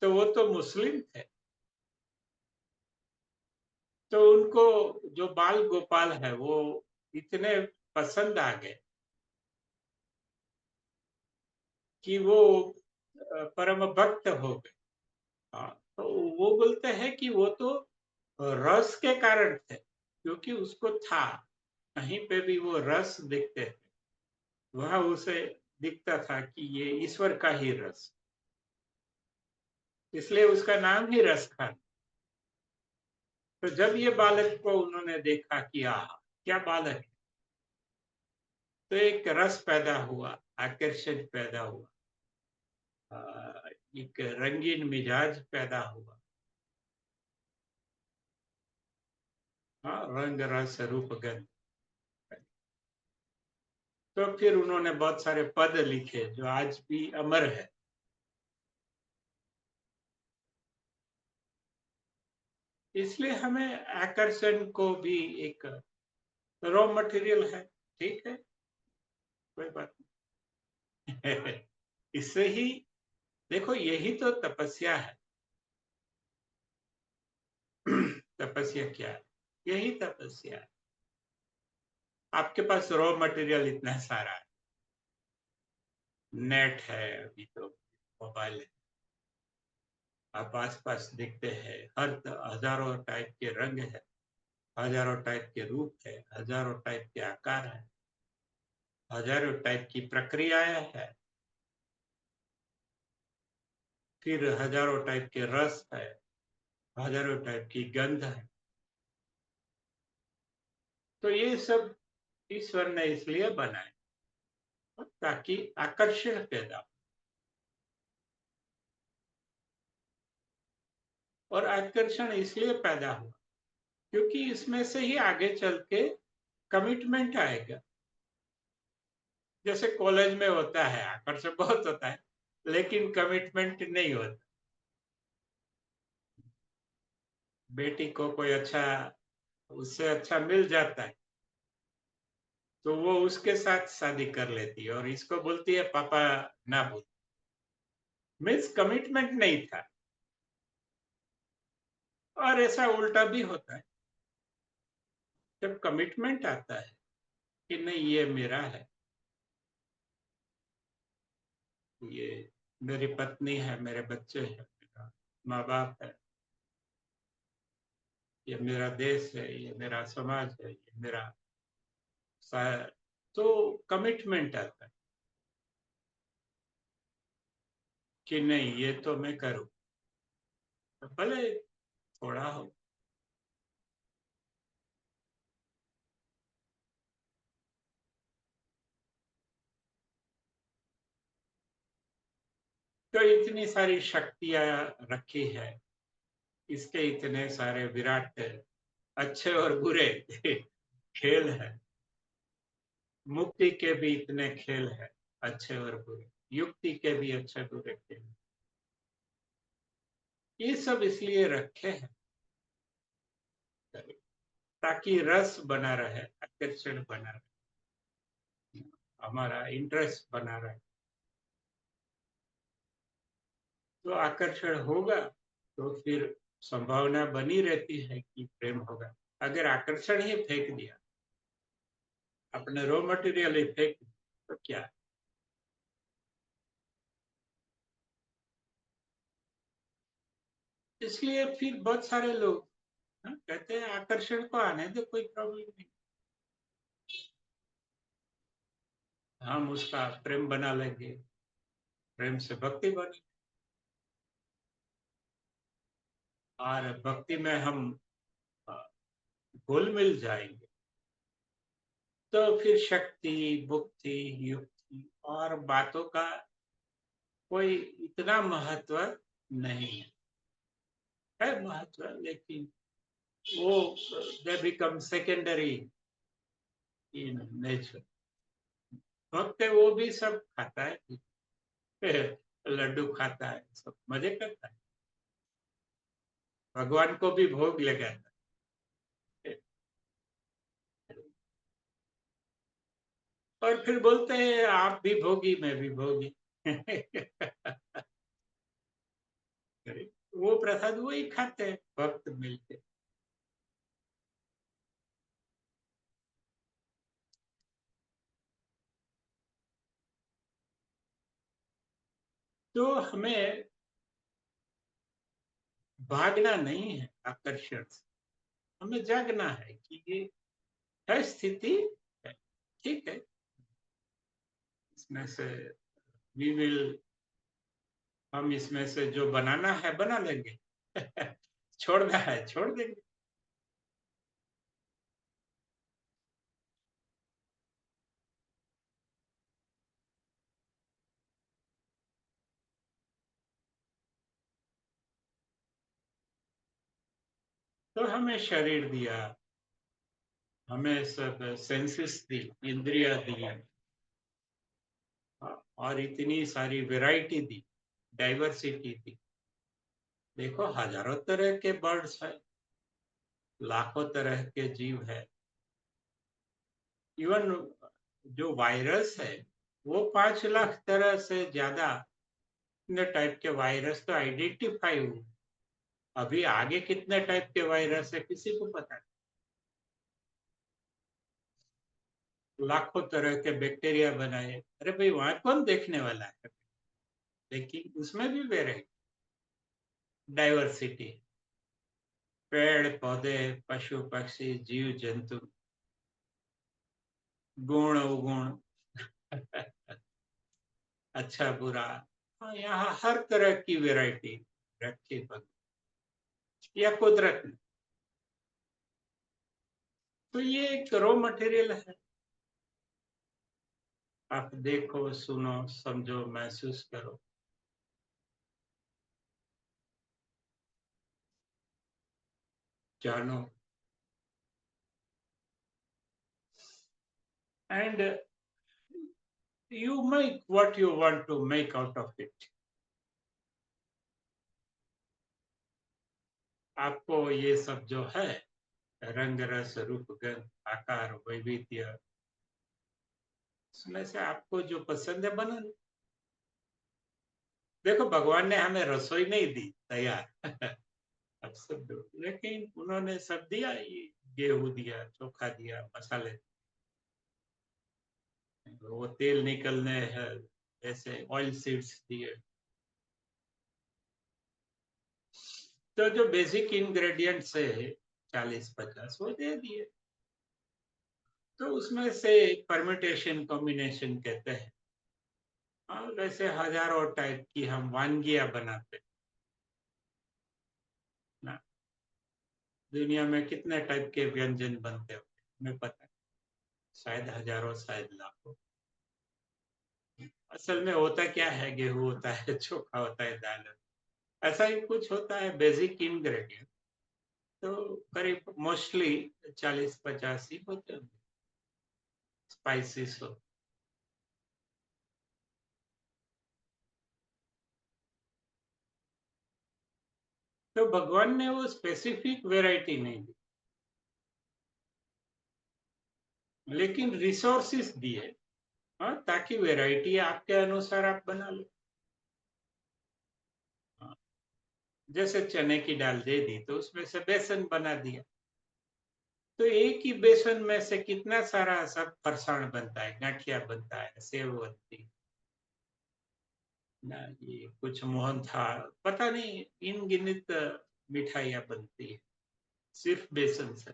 तो वो तो मुस्लिम थे, तो उनको जो बाल गोपाल है वो इतने पसंद आ गए कि वो परम भक्त हो गए। हाँ, तो वो बोलते हैं कि वो तो रस के कारण थे, क्योंकि उसको था, कहीं पे भी वो रस दिखते थे, वह उसे दिखता था कि ये ईश्वर का ही रस, इसलिए उसका नाम ही रस खान। तो जब ये बालक को उन्होंने देखा कि आह! क्या बालक है। तो एक रस पैदा हुआ, आकर्षण पैदा हुआ, एक रंगीन मिजाज पैदा हुआ। हाँ, रंग रस रूप गंध। तो फिर उन्होंने बहुत सारे पद लिखे जो आज भी अमर है। इसलिए हमें आकर्षण को भी एक रॉ मटेरियल है, ठीक है, कोई बात नहीं। इससे ही देखो, यही तो तपस्या है। तपस्या क्या है? यही तपस्या है। आपके पास रॉ मटेरियल इतना सारा है, नेट है, अभी तो मोबाइल है, आप आसपास देखते हैं, हजारों टाइप के रंग है, हजारों टाइप के रूप है, हजारों टाइप के आकार है, हजारों टाइप की प्रक्रियाएं है, फिर हजारों टाइप के रस है, हजारों टाइप की गंध है। तो ये सब ईश्वर ने इसलिए बनाए ताकि आकर्षण पैदा हो। और आकर्षण इसलिए पैदा हुआ क्योंकि इसमें से ही आगे चल के कमिटमेंट आएगा। जैसे कॉलेज में होता है, आकर्षण बहुत होता है लेकिन कमिटमेंट नहीं होता। बेटी को कोई अच्छा, उससे अच्छा मिल जाता है तो वो उसके साथ शादी कर लेती है और इसको बोलती है पापा ना बोल। मीन्स कमिटमेंट नहीं था। और ऐसा उल्टा भी होता है, जब कमिटमेंट आता है कि नहीं ये मेरा है, ये मेरी पत्नी है, मेरे बच्चे हैं, मेरा माँ बाप है, ये मेरा देश है, ये मेरा समाज है, ये मेरा तो कमिटमेंट आता है कि नहीं ये तो मैं करूं, तो भले थोड़ा हो। तो इतनी सारी शक्तियां रखी है, इसके इतने सारे विराट अच्छे और बुरे खेल है, मुक्ति के भी इतने खेल है, अच्छे और बुरे, युक्ति के भी अच्छे बुरे खेल। ये सब इसलिए रखे हैं ताकि रस बना रहे, आकर्षण बना रहे, हमारा इंटरेस्ट बना रहे। तो आकर्षण होगा तो फिर संभावना बनी रहती है कि प्रेम होगा। अगर आकर्षण ही फेंक दिया, अपने रॉ मटेरियल ही फेंक दिया, तो क्या। इसलिए फिर बहुत सारे लोग कहते हैं आकर्षण को आने दे, कोई प्रॉब्लम नहीं, हम उसका प्रेम बना लेंगे, प्रेम से भक्ति बने, और भक्ति में हम घुल मिल जाएंगे। तो फिर शक्ति, बुद्धि, युक्ति और बातों का कोई इतना महत्व नहीं है। है महत्व, लेकिन वो they become secondary in nature. भक्त है वो भी सब खाता है, लड्डू खाता है, सब मजे करता है, भगवान को भी भोग लगाता है। और फिर बोलते हैं आप भी भोगी मैं भी भोगी। वो प्रसाद वो ही खाते हैं भक्त मिलके। तो हमें भागना नहीं है आकर्षण से, हमें जागना है कि ये है स्थिति है, ठीक है, इसमें से वी विल, हम इसमें से जो बनाना है बना लेंगे। छोड़ना है छोड़ देंगे। तो हमें शरीर दिया, हमें सब सेंसेस दी, इंद्रिया दी, और इतनी सारी वैरायटी दी, डाइवर्सिटी दी। देखो हजारों तरह के बर्ड्स है, लाखों तरह के जीव है। इवन जो वायरस है वो 5 लाख तरह से ज्यादा टाइप के वायरस तो आइडेंटिफाई हुए। अभी आगे कितने टाइप के वायरस है किसी को पता नहीं। लाखों तरह के बैक्टीरिया बनाए, अरे भाई वहां कौन देखने वाला है? लेकिन उसमें भी वेराइटी, डाइवर्सिटी, पेड़ पौधे, पशु पक्षी, जीव जंतु, गुण अवगुण, अच्छा बुरा। हाँ, यहाँ हर तरह की वैरायटी रखी भगवान या कुदरत ने। तो ये एक रॉ मटेरियल है। आप देखो, सुनो, समझो, महसूस करो। जानो, and you make what you want to make out of it. आपको ये सब जो है, रंग रस रूप गंध आकार वैविध्य, उसमें से आपको जो पसंद है बना लो। देखो भगवान ने हमें रसोई नहीं दी तैयार अब सब दो, लेकिन उन्होंने सब दिया। ये गेहूं दिया, चोखा दिया, मसाले, वो तेल निकलने है, ऐसे ऑयल सीड्स दिए। तो जो बेसिक इंग्रेडिएंट्स है 40-50 वो दे दिए। तो उसमें से परम्यूटेशन कॉम्बिनेशन कहते हैं। और वैसे हजारों टाइप की हम वानगियां बनाते हैं ना। दुनिया में कितने टाइप के व्यंजन बनते हो हमें पता है, शायद हजारों, शायद लाखों। असल में होता क्या है, गेहूं होता है, चोखा होता है, दाल होता है, ऐसा ही कुछ होता है बेसिक इंग्रेडिएंट। तो करीब मोस्टली 40-50 ही होते हैं स्पाइसेस हो। तो भगवान ने वो स्पेसिफिक वैरायटी नहीं दी, लेकिन रिसोर्सेस दिए। हाँ, ताकि वैरायटी आपके अनुसार आप बना लो। हाँ, जैसे चने की दाल दे दी तो उसमें से बेसन बना दिया। तो एक ही बेसन में से कितना सारा सब फरसाण बनता है, गांठिया बनता है, सेव बनती ना, ये कुछ मोहन था, पता नहीं अनगिनत मिठाइयाँ बनती है सिर्फ बेसन से।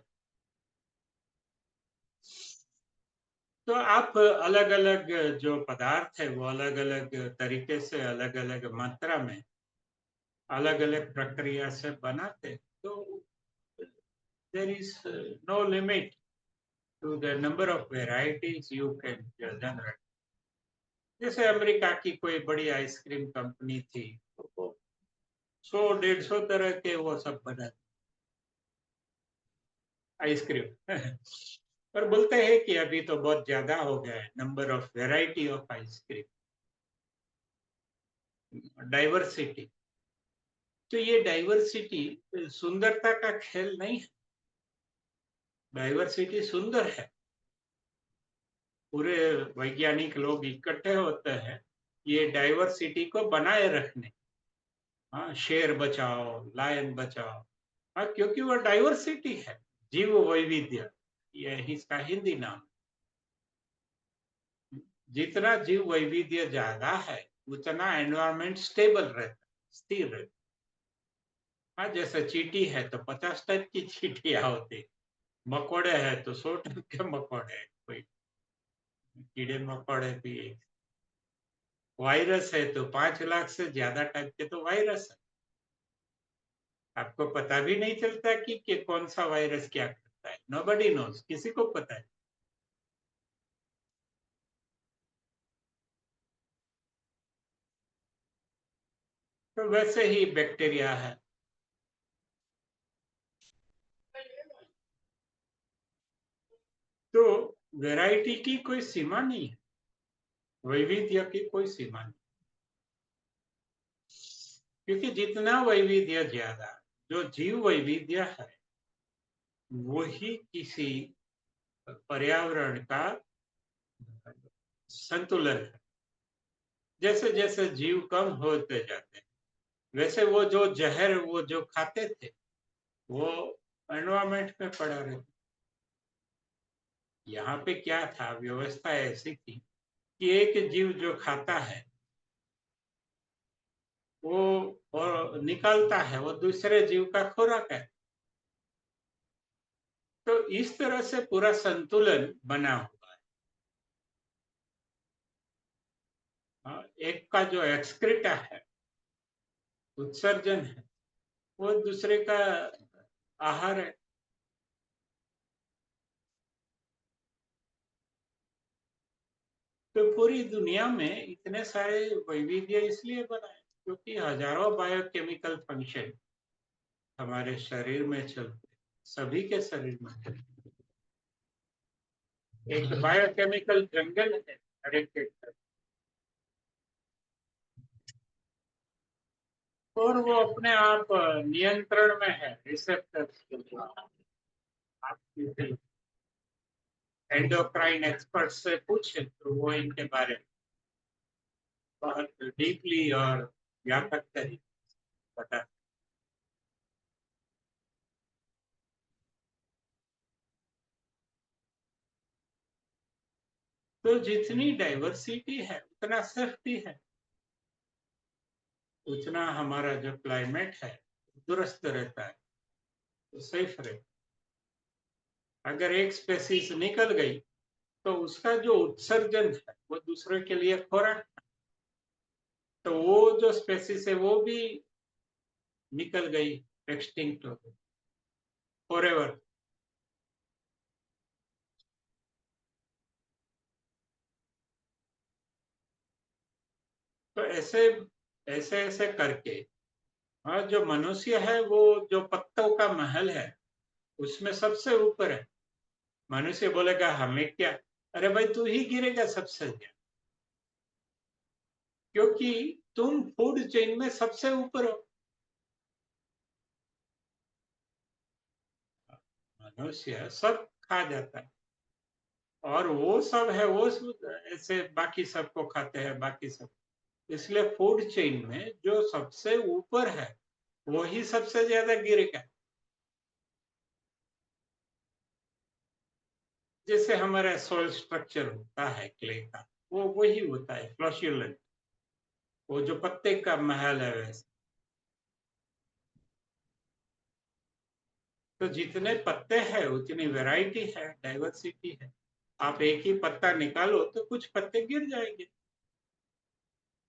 तो आप अलग अलग जो पदार्थ है वो अलग अलग तरीके से, अलग अलग मात्रा में, अलग अलग प्रक्रिया से बनाते, तो there is no limit to the number of varieties you can generate. जैसे अमेरिका की कोई बड़ी आइसक्रीम कंपनी थी, तो वो 100-150 तरह के वो सब बनाते आइसक्रीम पर बोलते हैं कि अभी तो बहुत ज्यादा हो गया है number of variety of ice cream, diversity. तो ये डाइवर्सिटी सुंदरता का खेल नहीं है, डाइवर्सिटी सुंदर है। पूरे वैज्ञानिक लोग इकट्ठे होते हैं ये डाइवर्सिटी को बनाए रखने। हाँ, शेर बचाओ, लायन बचाओ। हाँ, क्योंकि वो डाइवर्सिटी है, जीव वैविध्य, ये इसका हिंदी नाम। जितना जीव वैविध्य ज्यादा है उतना एनवायरमेंट स्टेबल रहता है, स्थिर रहता है। हाँ, जैसे चींटी है तो 50 टाइप की चींटियां होती, मकोड़े हैं तो 100 टाइप के मकोड़े, कोई कीड़े मकोड़े भी। वायरस है तो 5 लाख से ज्यादा टाइप के तो वायरस है। आपको पता भी नहीं चलता कि कौन सा वायरस क्या करता है, नोबडी नोज, किसी को पता है। तो वैसे ही बैक्टीरिया है, तो वैरायटी की कोई सीमा नहीं है, वैविध्य की कोई सीमा नहीं, क्योंकि जितना वैविध्य ज्यादा, जो जीव वैविध्य है वही किसी पर्यावरण का संतुलन है। जैसे जैसे जीव कम होते जाते हैं, वैसे वो जो जहर वो जो खाते थे वो एनवायरमेंट में पड़ा रहता। यहाँ पे क्या था, व्यवस्था ऐसी थी कि एक जीव जो खाता है वो और निकालता है, वो दूसरे जीव का खुराक है। तो इस तरह से पूरा संतुलन बना हुआ है। एक का जो एक्सक्रीटा है, उत्सर्जन है, वो दूसरे का आहार है। तो पूरी दुनिया में इतने सारे वैविध्य इसलिए बना है क्योंकि हजारों बायोकेमिकल फंक्शन हमारे शरीर में चलते, सभी के शरीर में चलते। एक बायोकेमिकल जंगल है हर एक के अंदर, और वो अपने आप नियंत्रण में है रिसेप्टर्स के द्वारा। आप किसी एंडोक्राइन एक्सपर्ट से पूछे तो वो इनके बारे में बहुत डीपली और व्यापक तरीके से बता। तो जितनी डाइवर्सिटी है उतना सेफ्टी है, उतना हमारा जो क्लाइमेट है दुरुस्त रहता है, तो सेफ रहे। अगर एक स्पेसीज निकल गई तो उसका जो उत्सर्जन है वो दूसरे के लिए खोराक, तो वो जो स्पेसीज है वो भी निकल गई, एक्सटिंक्ट हो गई फॉरएवर। तो ऐसे ऐसे ऐसे करके, हाँ, जो मनुष्य है वो जो पत्तों का महल है उसमें सबसे ऊपर है। मनुष्य बोलेगा हमें क्या, अरे भाई तू ही गिरेगा सबसे ज्यादा, क्योंकि तुम फूड चेन में सबसे ऊपर हो। मनुष्य सब खा जाता है, और वो सब है वो ऐसे बाकी सबको खाते हैं बाकी सब। इसलिए फूड चेन में जो सबसे ऊपर है वही सबसे ज्यादा गिरेगा। जैसे हमारा सोil स्ट्रक्चर होता है क्ले का, वो वही होता है फ्लॉस्युलेंट, वो जो पत्ते का महल है वैसे। तो जितने पत्ते हैं उतनी वैरायटी है, डाइवर्सिटी है। आप एक ही पत्ता निकालो तो कुछ पत्ते गिर जाएंगे,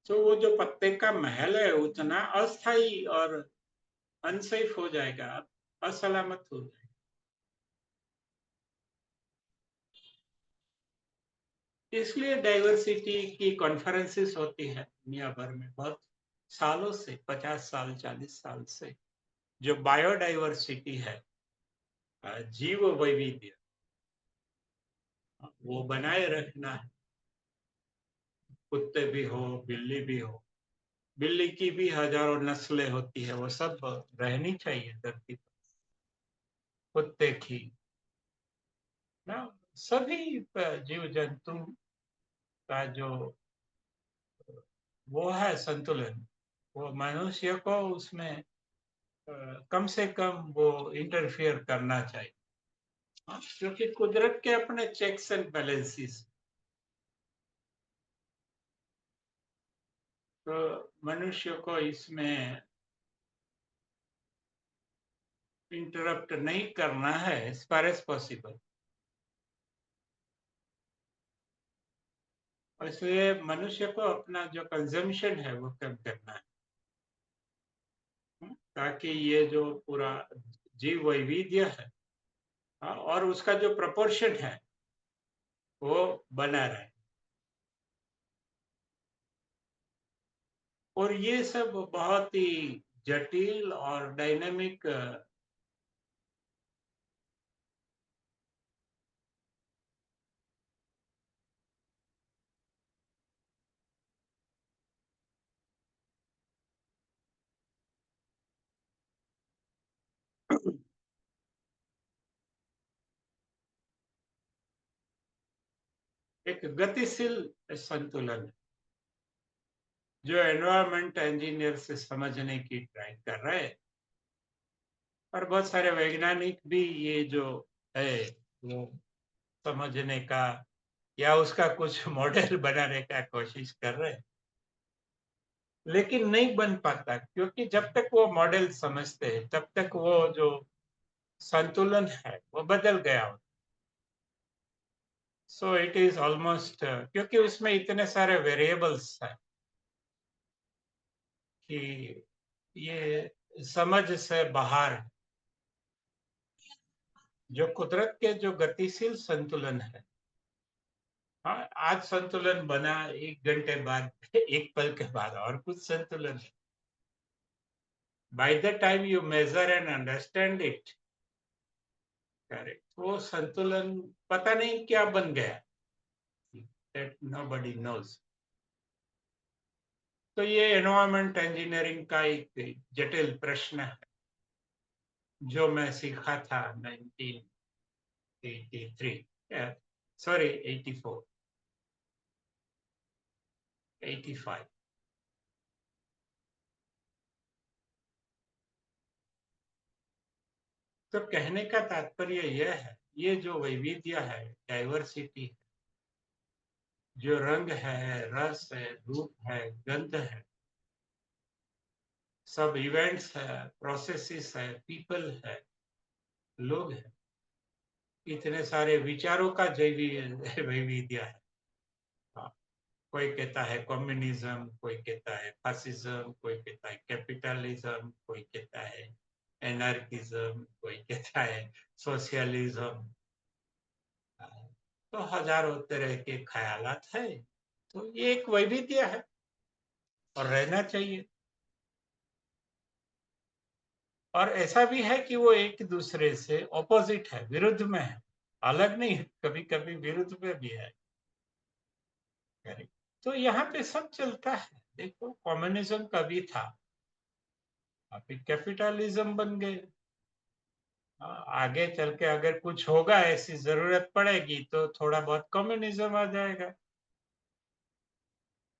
तो वो जो पत्ते का महल है उतना अस्थाई और अनसेफ हो जाएगा, असलामत हो जाएगा। इसलिए डाइवर्सिटी की कॉन्फ्रेंसेस होती है दुनिया भर में बहुत सालों से, 50 साल 40 साल से। जो बायोडाइवर्सिटी है, जीव वैविध्य, वो बनाए रखना है। कुत्ते भी हो, बिल्ली भी हो, बिल्ली की भी हजारों नस्लें होती है, वो सब रहनी चाहिए धरती पर। कुत्ते की ना, सभी जीव जंतु का जो वो है संतुलन, वो मनुष्य को उसमें कम से कम वो इंटरफियर करना चाहिए। हाँ, क्योंकि कुदरत के अपने चेक्स एंड बैलेंसेस, तो मनुष्य को इसमें इंटरप्ट नहीं करना है एज फार एज पॉसिबल। और इसलिए मनुष्य को अपना जो कंजम्पशन है वो कम करना है, ताकि ये जो पूरा जीव वैविध्य है, हाँ, और उसका जो प्रपोर्शन है वो बना रहे। और ये सब बहुत ही जटिल और डायनामिक एक गतिशील संतुलन है, जो एनवायरमेंट इंजीनियर से समझने की ट्राई कर रहे हैं। और बहुत सारे वैज्ञानिक भी ये जो है वो समझने का या उसका कुछ मॉडल बनाने का कोशिश कर रहे हैं, लेकिन नहीं बन पाता, क्योंकि जब तक वो मॉडल समझते हैं तब तक वो जो संतुलन है वो बदल गया होता। सो इट इज ऑलमोस्ट, क्योंकि उसमें इतने सारे वेरिएबल्स हैं कि ये समझ से बाहर है। जो कुदरत के जो गतिशील संतुलन है, हाँ, आज संतुलन बना, 1 घंटे बाद, एक पल के बाद और कुछ संतुलन। By the time you measure and understand it, correct, वो संतुलन पता नहीं क्या बन गया, दैट नोबडी नोज। तो ये एनवायरमेंट इंजीनियरिंग का एक जटिल प्रश्न है, जो मैं सीखा था 1983, सॉरी 84, 85। तो कहने का तात्पर्य यह है, ये जो वैविध्य है, डाइवर्सिटी, जो रंग है, रस है, रूप है, गंध है, सब इवेंट्स है, प्रोसेसेस है, पीपल है, लोग हैं, इतने सारे विचारों का जैवी वैविध्य है। हाँ, कोई कहता है कम्युनिज्म, कोई कहता है फासिज्म, कोई कहता है कैपिटलिज्म, कोई कहता है एनार्किज्म, कोई कहता है सोशलिज्म। तो हजारों तरह के ख्यालात है। तो ये एक वैविध्य है और रहना चाहिए। और ऐसा भी है कि वो एक दूसरे से ऑपोजिट है, विरुद्ध में है, अलग नहीं है, कभी कभी विरुद्ध में भी है। तो यहाँ पे सब चलता है। देखो, कम्युनिज्म कभी था, अभी कैपिटलिज्म बन गए। आगे चल के अगर कुछ होगा, ऐसी जरूरत पड़ेगी तो थोड़ा बहुत कम्युनिज्म आ जाएगा।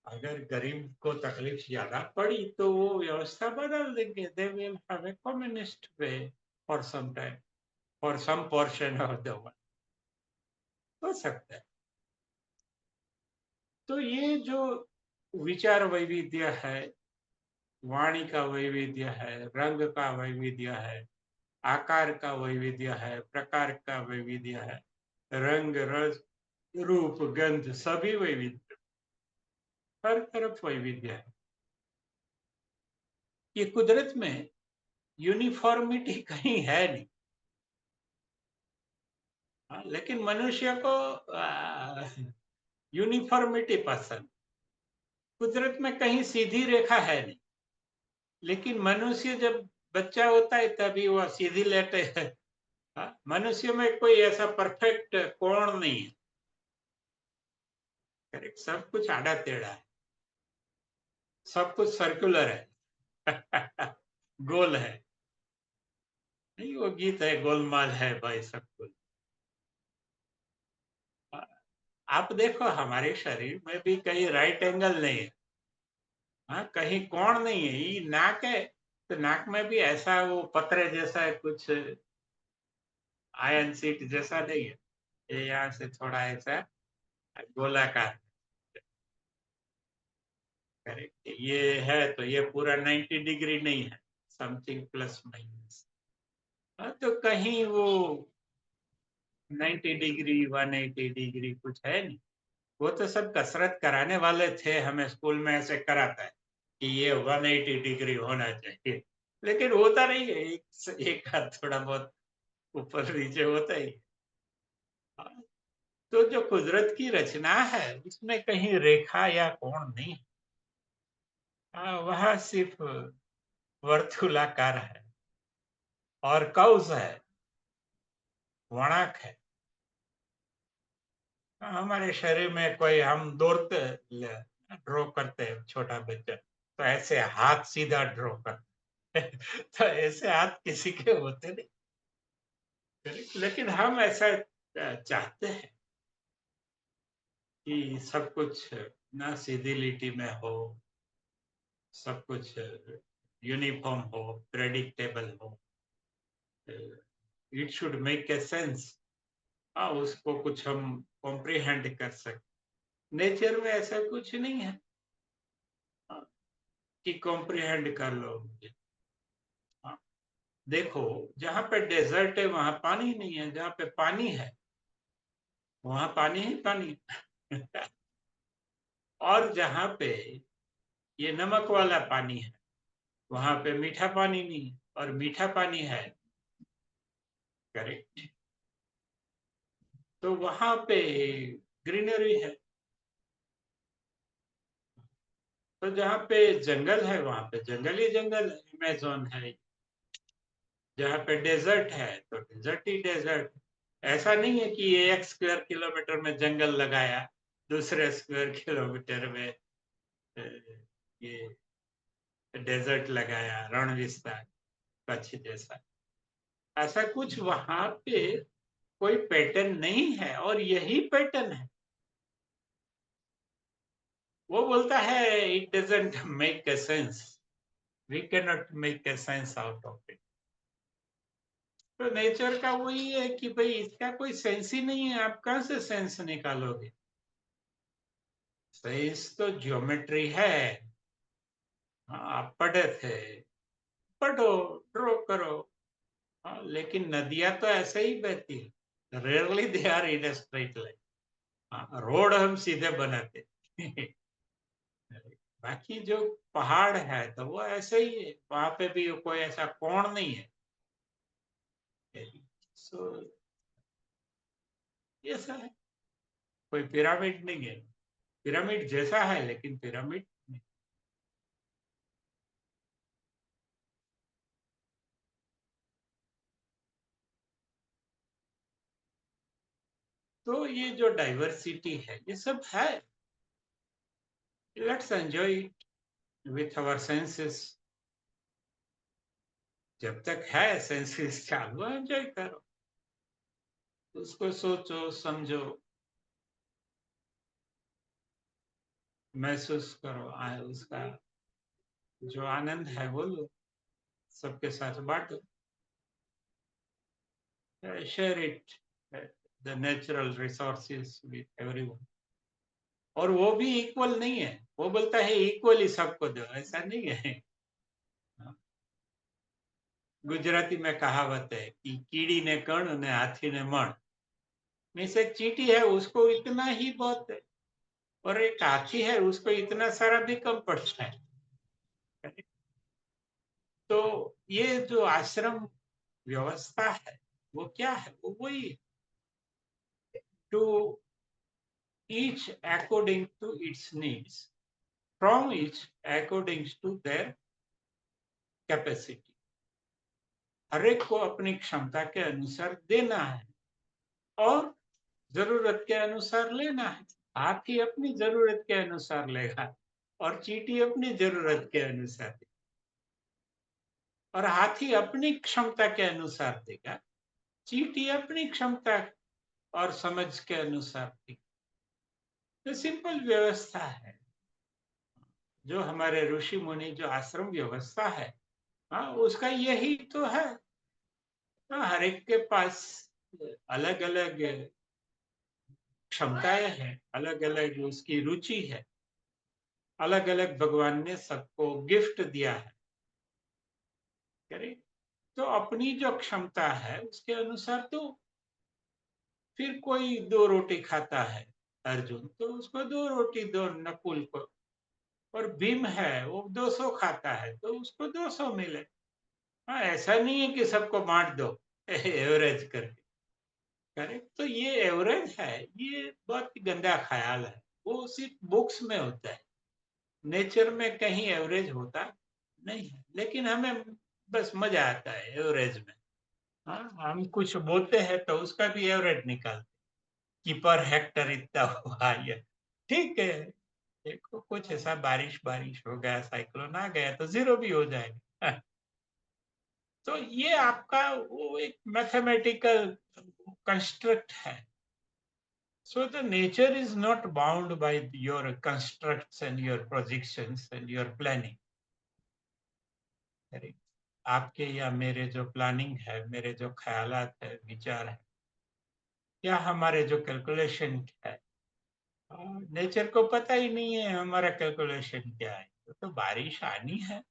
अगर गरीब को तकलीफ ज्यादा पड़ी तो वो व्यवस्था बदल देंगे, they will have a communist way for some time, for some portion of the world, हो सकता है। तो ये जो विचार वैविध्य है, वाणी का वैविध्य है, रंग का वैविध्य है, आकार का वैविध्य है, प्रकार का वैविध्य है, रंग, रस, रूप, गंध, सभी वैविध्य, हर तरफ वैविध्य है। ये कुदरत में यूनिफॉर्मिटी कहीं है नहीं। हाँ, लेकिन मनुष्य को यूनिफॉर्मिटी पसंद। कुदरत में कहीं सीधी रेखा है नहीं, लेकिन मनुष्य जब बच्चा होता है तभी वह सीधी लेटे है। हाँ, मनुष्य में कोई ऐसा परफेक्ट कोण नहीं है, करेक्ट, सब कुछ आड़ा टेढ़ा है, सब कुछ सर्कुलर है। गोल है। नहीं, वो गीत है, गोलमाल है भाई सब कुछ। आप देखो, हमारे शरीर में भी कहीं राइट एंगल नहीं है, हाँ, कहीं कोण नहीं है। ये नाक है, तो नाक में भी ऐसा वो पतरे जैसा है, कुछ आयन सीट जैसा नहीं है। ये यहाँ से थोड़ा ऐसा गोलाकार, करेक्ट, ये है तो ये पूरा 90 डिग्री नहीं है, समथिंग प्लस माइनस। हाँ, तो कहीं वो 90 डिग्री, 180 डिग्री कुछ है नहीं। वो तो सब कसरत कराने वाले थे, हमें स्कूल में ऐसे कराता है कि ये 180 डिग्री होना चाहिए, लेकिन होता नहीं है, एक हाथ थोड़ा बहुत ऊपर नीचे होता ही है। हाँ, तो जो कुदरत की रचना है उसमें कहीं रेखा या कोण नहीं है। वह सिर्फ वर्तुलाकार है और कर्व्स है, वणाक है। हमारे शरीर में कोई हम दौड़ते ड्रॉ करते हैं, छोटा बच्चा तो ऐसे हाथ सीधा ड्रॉ करते हैं। तो ऐसे हाथ किसी के होते नहीं, लेकिन हम ऐसा चाहते हैं कि सब कुछ ना सीधी लिटी में हो, सब कुछ यूनिफॉर्म हो, प्रेडिक्टेबल हो, it should make a sense. हाँ, उसको कुछ हम कॉम्प्रिहेंड कर सकते। नेचर में ऐसा कुछ नहीं है, हाँ, कि कॉम्प्रिहेंड कर लो मुझे। हाँ, देखो, जहाँ पे डेजर्ट है वहाँ पानी नहीं है, जहाँ पे पानी है वहाँ पानी ही पानी है। और जहाँ पे ये नमक वाला पानी है वहाँ पे मीठा पानी नहीं है, और मीठा पानी है, करेक्ट, तो वहाँ पे ग्रीनरी है। तो जहाँ पे जंगल है वहाँ पे जंगल ही जंगल है, अमेज़न है। जहाँ पे डेजर्ट है तो डेजर्ट ही डेजर्ट। ऐसा नहीं है कि ये 1 स्क्वायर किलोमीटर में जंगल लगाया, दूसरे स्क्वायर किलोमीटर में ये डेजर्ट लगाया, रण विस्तार, कच्छ जैसा। ऐसा कुछ वहाँ पे कोई पैटर्न नहीं है, और यही पैटर्न है। वो बोलता है it doesn't make a sense, we can not make a sense out of it. तो नेचर का वही है कि भाई इसका कोई सेंस ही नहीं है, आप कहाँ से सेंस निकालोगे? सेंस तो ज्योमेट्री है। हाँ, आप पढ़े थे, पढ़ो, ड्रॉ करो। हाँ, लेकिन नदियां तो ऐसे ही बहती है, rarely they are in a straight line. हाँ, रोड हम सीधे बनाते। बाकी जो पहाड़ है तो वो ऐसे ही है, वहां पे भी कोई ऐसा कोण नहीं है। सो ऐसा है, कोई पिरामिड नहीं है, पिरामिड जैसा है लेकिन पिरामिड नहीं। तो ये जो डाइवर्सिटी है ये सब है, let's enjoy it with our senses. जब तक है सेंसेस चालू, एंजॉय करो, उसको सोचो, समझो, महसूस करो, उसका जो आनंद है वो लो, सबके साथ बांटो, share it the natural resources with everyone. और वो भी इक्वल नहीं है, वो बोलता है इक्वली सबको दो, ऐसा नहीं है। गुजराती में कहावत है कि कीड़ी ने कण ने हाथी ने मण। मीन्स एक चींटी है उसको इतना ही बहुत है, और एक हाथी है उसको इतना सारा भी कम पड़ता है। तो ये जो आश्रम व्यवस्था है वो क्या है? वो वही, to each according to its needs, from each according to their capacity. हर एक को अपनी क्षमता के अनुसार देना है और जरूरत के अनुसार लेना है। हाथी अपनी जरूरत के अनुसार लेगा और चींटी अपनी जरूरत के अनुसार देगा, और हाथी अपनी क्षमता के अनुसार देगा, चींटी अपनी क्षमता और समझ के अनुसार देगा। तो सिंपल व्यवस्था है जो हमारे ऋषि मुनि जो आश्रम व्यवस्था है, हाँ, उसका यही तो है। हाँ, हर एक के पास अलग अलग क्षमताएं हैं, अलग अलग उसकी रुचि है, अलग अलग भगवान ने सबको गिफ्ट दिया है, करेक्ट। तो अपनी जो क्षमता है उसके अनुसार, तो फिर कोई 2 रोटी खाता है अर्जुन, तो उसको 2 रोटी दो नकुल को, और भीम है वो 200 खाता है तो उसको 200 मिले। हाँ, ऐसा नहीं है कि सबको बांट दो एवरेज करके, करेक्ट। तो ये एवरेज है, ये बहुत गंदा ख्याल है, वो सिर्फ बुक्स में होता है, नेचर में कहीं एवरेज होता नहीं है। लेकिन हमें बस मजा आता है एवरेज में। हाँ, हम कुछ बोलते हैं तो उसका भी एवरेज निकालते कि पर हेक्टर इतना हुआ, ये ठीक है। देखो कुछ ऐसा बारिश बारिश हो गया, साइक्लोन आ गया तो जीरो भी हो जाएगा। तो ये आपका वो एक मैथमेटिकल कंस्ट्रक्ट है, So the nature is not bound by your constructs and your projections and your planning. आपके या मेरे जो प्लानिंग है, मेरे जो ख्यालात है, विचार है, या हमारे जो कैलकुलेशन है, नेचर को पता ही नहीं है हमारा कैलकुलेशन क्या है। तो बारिश आनी है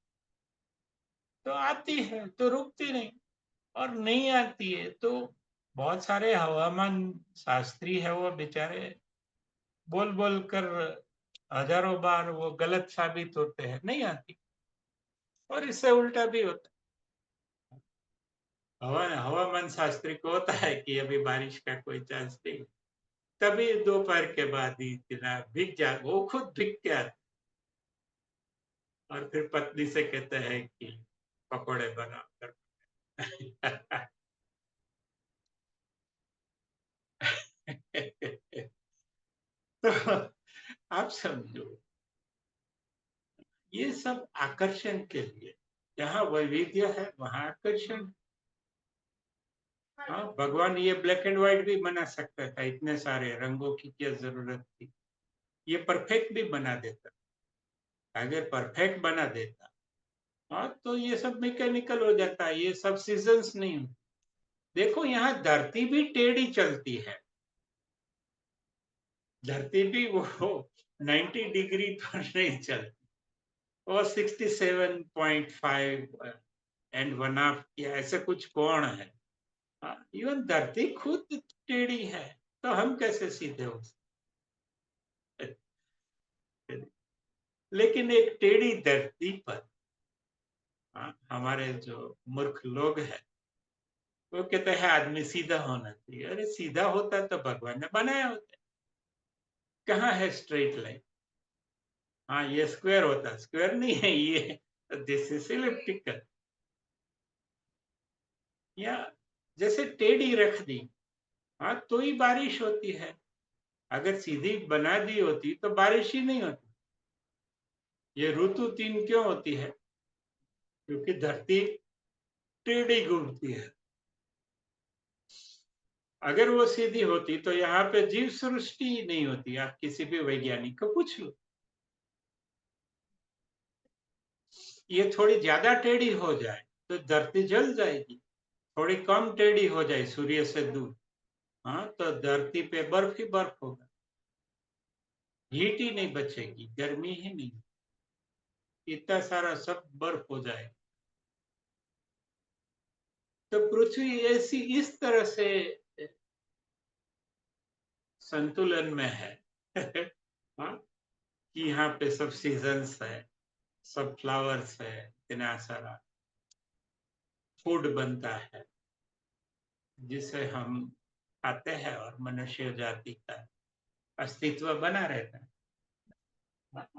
तो आती है, तो रुकती नहीं, और नहीं आती है तो बहुत सारे हवामान शास्त्री है वो बेचारे बोल बोल कर हजारों बार वो गलत साबित होते हैं, नहीं आती। और इससे उल्टा भी होता है। हवामान शास्त्री को होता है कि अभी बारिश का कोई चांस नहीं, तभी दोपहर के बाद ही इतना भीग जा, वो खुद भीग के आता और फिर पत्नी से कहते हैं कि पकोड़े बना कर। तो आप समझो, ये सब आकर्षण के लिए, जहाँ वैविध्य है वहां आकर्षण। हाँ, भगवान ये ब्लैक एंड व्हाइट भी बना सकता था, इतने सारे रंगों की क्या जरूरत थी। ये परफेक्ट भी बना देता, अगर परफेक्ट बना देता, हाँ, तो ये सब मैकेनिकल हो जाता है, ये सब सीजन्स नहीं होते। देखो यहाँ धरती भी टेढ़ी चलती है, धरती भी वो 90 डिग्री पर नहीं चलती, वो 67.5 एंड 1/2 या ऐसे कुछ कोण है। इवन धरती खुद टेढ़ी है, तो हम कैसे सीधे हो सकते। लेकिन एक टेढ़ी धरती पर हमारे जो मूर्ख लोग हैं वो कहते हैं आदमी सीधा होना चाहिए। अरे सीधा होता तो भगवान ने बनाया होता, कहाँ है स्ट्रेट लाइन। हाँ, ये स्क्वायर होता, स्क्वायर नहीं है ये, दिस इज इलिप्टिकल। या जैसे टेढ़ी रख दी, हाँ, तो ही बारिश होती है। अगर सीधी बना दी होती तो बारिश ही नहीं होती। ये ऋतु 3 क्यों होती है? क्योंकि धरती टेढ़ी घूमती है। अगर वो सीधी होती तो यहाँ पे जीव सृष्टि ही नहीं होती। आप किसी भी वैज्ञानिक को पूछ लो, ये थोड़ी ज्यादा टेढ़ी हो जाए तो धरती जल जाएगी, थोड़ी कम टेढ़ी हो जाए सूर्य से दूर, हाँ, तो धरती पे बर्फ ही बर्फ होगा, हीट ही नहीं बचेगी, गर्मी ही नहीं, इतना सारा सब बर्फ हो जाए। तो पृथ्वी ऐसी इस तरह से संतुलन में है। हाँ, कि यहाँ पे सब सीजन्स है, सब फ्लावर्स है, इतना सारा फूड बनता है जिसे हम खाते हैं और मनुष्य जाति का अस्तित्व बना रहता है।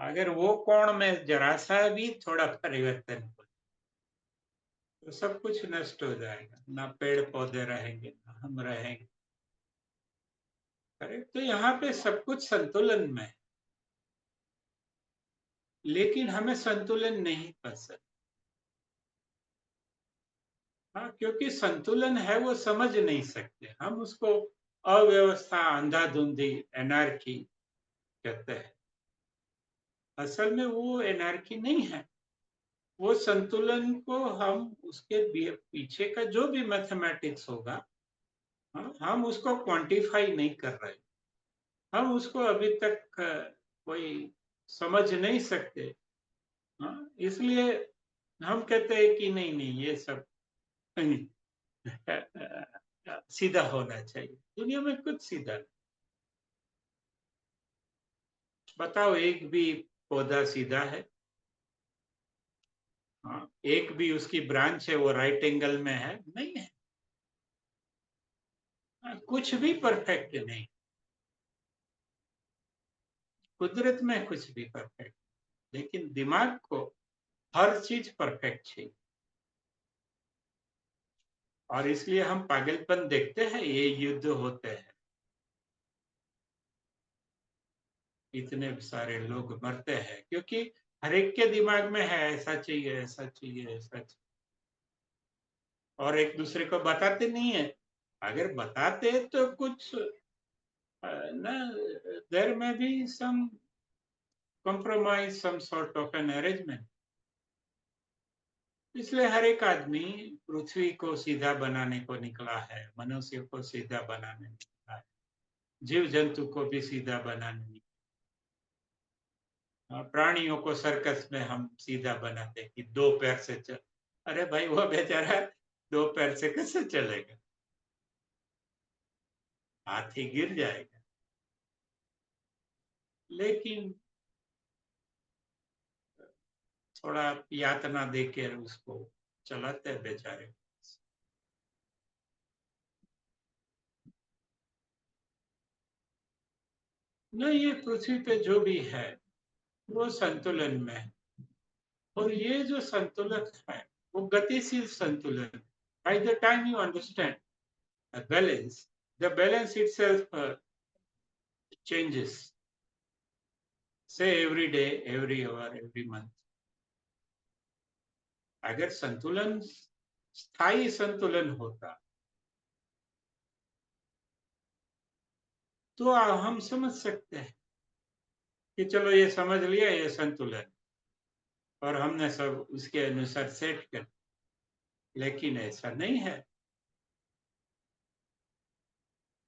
अगर वो कोण में जरा सा भी थोड़ा परिवर्तन हो तो सब कुछ नष्ट हो जाएगा, ना पेड़ पौधे रहेंगे ना हम रहेंगे। अरे तो यहाँ पे सब कुछ संतुलन में है, लेकिन हमें संतुलन नहीं पसंद। हाँ, क्योंकि संतुलन है वो समझ नहीं सकते, हम उसको अव्यवस्था, अंधाधुंधी, एनार्की कहते हैं। असल में वो एनार्की नहीं है, वो संतुलन को हम उसके पीछे का जो भी मैथमेटिक्स होगा, हम उसको क्वांटिफाई नहीं कर रहे, हम उसको अभी तक कोई समझ नहीं सकते। इसलिए हम कहते हैं कि नहीं नहीं ये सब सीधा होना चाहिए। दुनिया में कुछ सीधा नहीं। बताओ एक भी पौधा सीधा है? हाँ, एक भी उसकी ब्रांच है वो राइट एंगल में है? नहीं है। कुछ भी परफेक्ट नहीं, कुदरत में कुछ भी परफेक्ट, लेकिन दिमाग को हर चीज परफेक्ट चाहिए। और इसलिए हम पागलपन देखते हैं, ये युद्ध होते हैं, इतने सारे लोग मरते हैं, क्योंकि हर एक के दिमाग में है ऐसा चाहिए ऐसा चाहिए ऐसा चाहिए, और एक दूसरे को बताते नहीं है। अगर बताते तो कुछ no, there may be some compromise, some sort of an arrangement. इसलिए हर एक आदमी पृथ्वी को सीधा बनाने को निकला है, मनुष्य को सीधा बनाने निकला है, जीव जंतु को भी सीधा बनाने निकला। प्राणियों को सर्कस में हम सीधा बनाते कि 2 पैर से चल। अरे भाई वो बेचारा 2 पैर से कैसे चलेगा? हाथी गिर जाएगा। लेकिन थोड़ा यातना देकर उसको चलाते हैं बेचारे। नहीं, ये पृथ्वी पे जो भी है वो संतुलन में है, और ये जो संतुलन है वो गतिशील संतुलन। By the time you understand balance, the balance itself changes, say every day, every hour, every month. अगर संतुलन स्थायी संतुलन होता तो हम समझ सकते हैं कि चलो ये समझ लिया, ये संतुलन, और हमने सब उसके अनुसार सेट कर। लेकिन ऐसा नहीं है।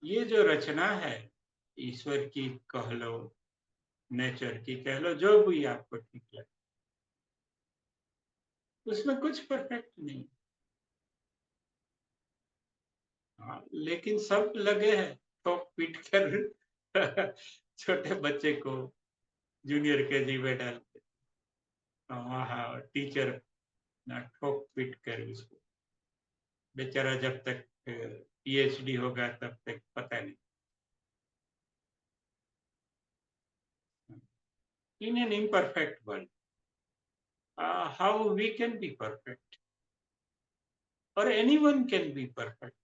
ये जो रचना है ईश्वर की कह लो, नेचर की कह लो, जो भी आपको ठीक लगे, उसमें कुछ परफेक्ट नहीं। हाँ, लेकिन सब लगे हैं ठोक पीट कर छोटे बच्चे को जूनियर केजी में डाल के वहाँ टीचर ना ठोक पीट कर उसको, बेचारा जब तक पीएचडी होगा तब तक पता नहीं। In an imperfect world, how we can be perfect, or anyone can be perfect?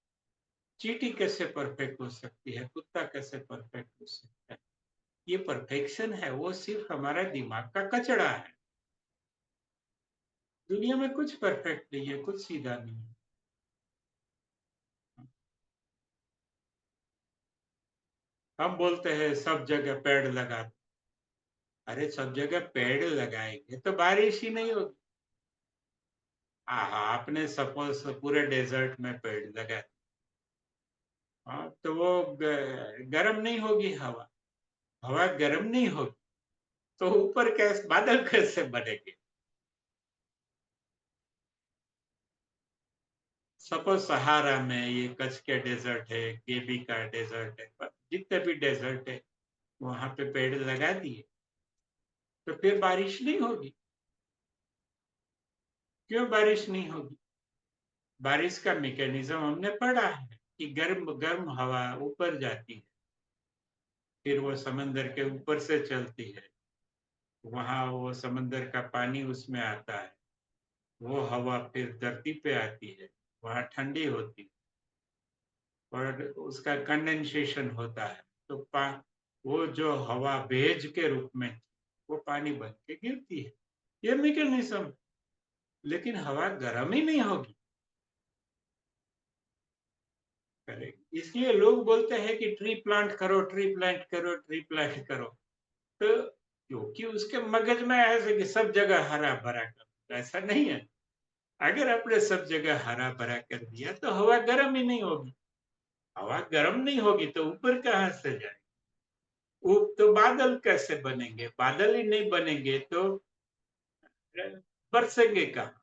चींटी कैसे परफेक्ट हो सकती है? कुत्ता कैसे परफेक्ट हो सकता है? ये परफेक्शन है वो सिर्फ हमारा दिमाग का कचरा है। दुनिया में कुछ परफेक्ट नहीं है, कुछ सीधा नहीं है। हम बोलते हैं सब जगह पेड़ लगा दो। अरे सब जगह पेड़ लगाएंगे तो बारिश ही नहीं होगी। आपने सपोज पूरे डेजर्ट में पेड़ लगा, हाँ, तो वो गर्म नहीं होगी हवा, हवा गर्म नहीं होगी, तो ऊपर कैसे बादल कैसे बनेंगे? सपोज सहारा में, ये कच्छ के डेजर्ट है, केबी का डेजर्ट है, जितने भी डेजर्ट है वहां पे पेड़ लगा दिए तो फिर बारिश नहीं होगी। क्यों बारिश नहीं होगी? बारिश का मैकेनिज्म हमने पढ़ा है कि गर्म गर्म हवा ऊपर जाती है, फिर वो समंदर के ऊपर से चलती है, वहां वो समंदर का पानी उसमें आता है, वो हवा फिर धरती पे आती है, वहां ठंडी होती है और उसका कंडेंसेशन होता है, तो वो जो हवा भेज के रूप में वो पानी बन के गिरती है। ये मैकेनिज्म। लेकिन हवा गर्म ही नहीं होगी। करेक्ट। इसलिए लोग बोलते हैं कि ट्री प्लांट करो, ट्री प्लांट करो, ट्री प्लांट करो। तो क्योंकि उसके मगज में ऐसे कि सब जगह हरा भरा कर, ऐसा नहीं है। अगर आपने सब जगह हरा भरा कर दिया तो हवा गर्म ही नहीं होगी। हवा गर्म नहीं होगी तो ऊपर कहाँ से जाए? तो बादल कैसे बनेंगे? बादल ही नहीं बनेंगे तो बरसेंगे कहाँ?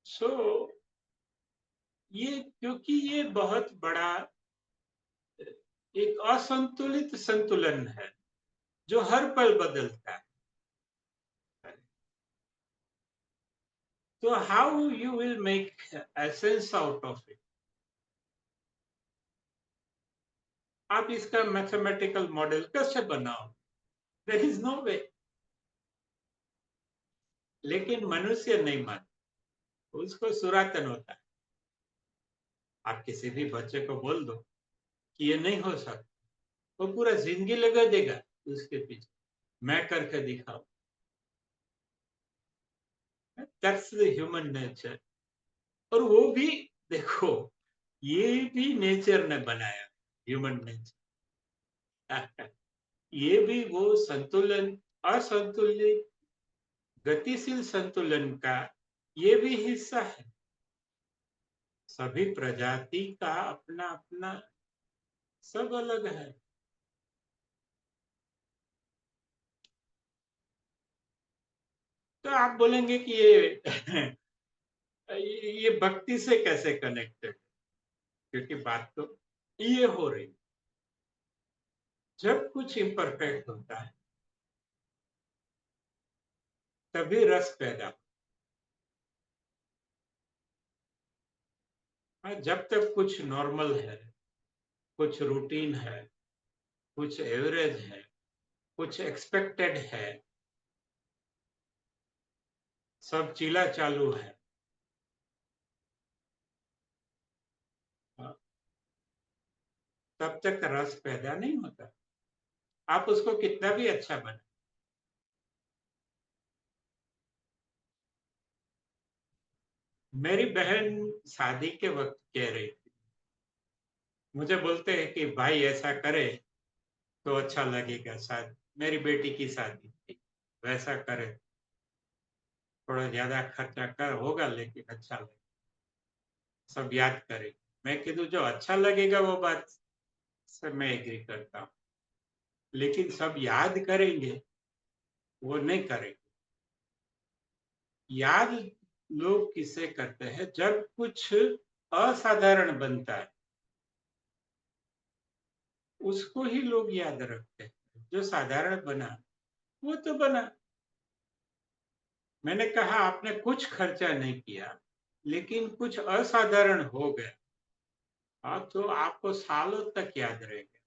सो ये, क्योंकि ये बहुत बड़ा एक असंतुलित संतुलन है जो हर पल बदलता है। तो how you will make essence out of it? आप इसका मैथमेटिकल मॉडल कैसे बनाओ? देयर इज नो वे। लेकिन मनुष्य नहीं मानता, उसको सुरातन होता है। आप किसी भी बच्चे को बोल दो कि ये नहीं हो सकता, वो पूरा जिंदगी लगा देगा उसके पीछे, मैं करके दिखाऊं। That's the human nature. और वो भी देखो, ये भी नेचर ने बनाया, ह्यूमन नेचर। ये भी वो संतुलन, असंतुलित गतिशील संतुलन का ये भी हिस्सा है। सभी प्रजाति का अपना अपना सब अलग है। तो आप बोलेंगे कि ये भक्ति से कैसे कनेक्टेड, क्योंकि बात तो ये हो रही, जब कुछ इम्परफेक्ट होता है तभी रस पैदा होता है। जब तक कुछ नॉर्मल है, कुछ रूटीन है, कुछ एवरेज है, कुछ एक्सपेक्टेड है, सब चीला चालू है, तब तक रस पैदा नहीं होता। आप उसको कितना भी अच्छा बना। मेरी बहन शादी के वक्त कह रही थी, मुझे बोलते हैं कि भाई ऐसा करे तो अच्छा लगेगा, शादी मेरी बेटी की शादी थी, वैसा करे, थोड़ा ज्यादा खर्चा कर होगा लेकिन अच्छा लगेगा, सब याद करे। मैं कीधु जो अच्छा लगेगा वो बात से मैं एग्री करता हूँ, लेकिन सब याद करेंगे वो नहीं करेंगे। याद लोग किसे करते हैं, जब कुछ असाधारण बनता है उसको ही लोग याद रखते हैं। जो साधारण बना वो तो बना। मैंने कहा आपने कुछ खर्चा नहीं किया लेकिन कुछ असाधारण हो गया, हाँ तो आपको सालों तक याद रहेगा।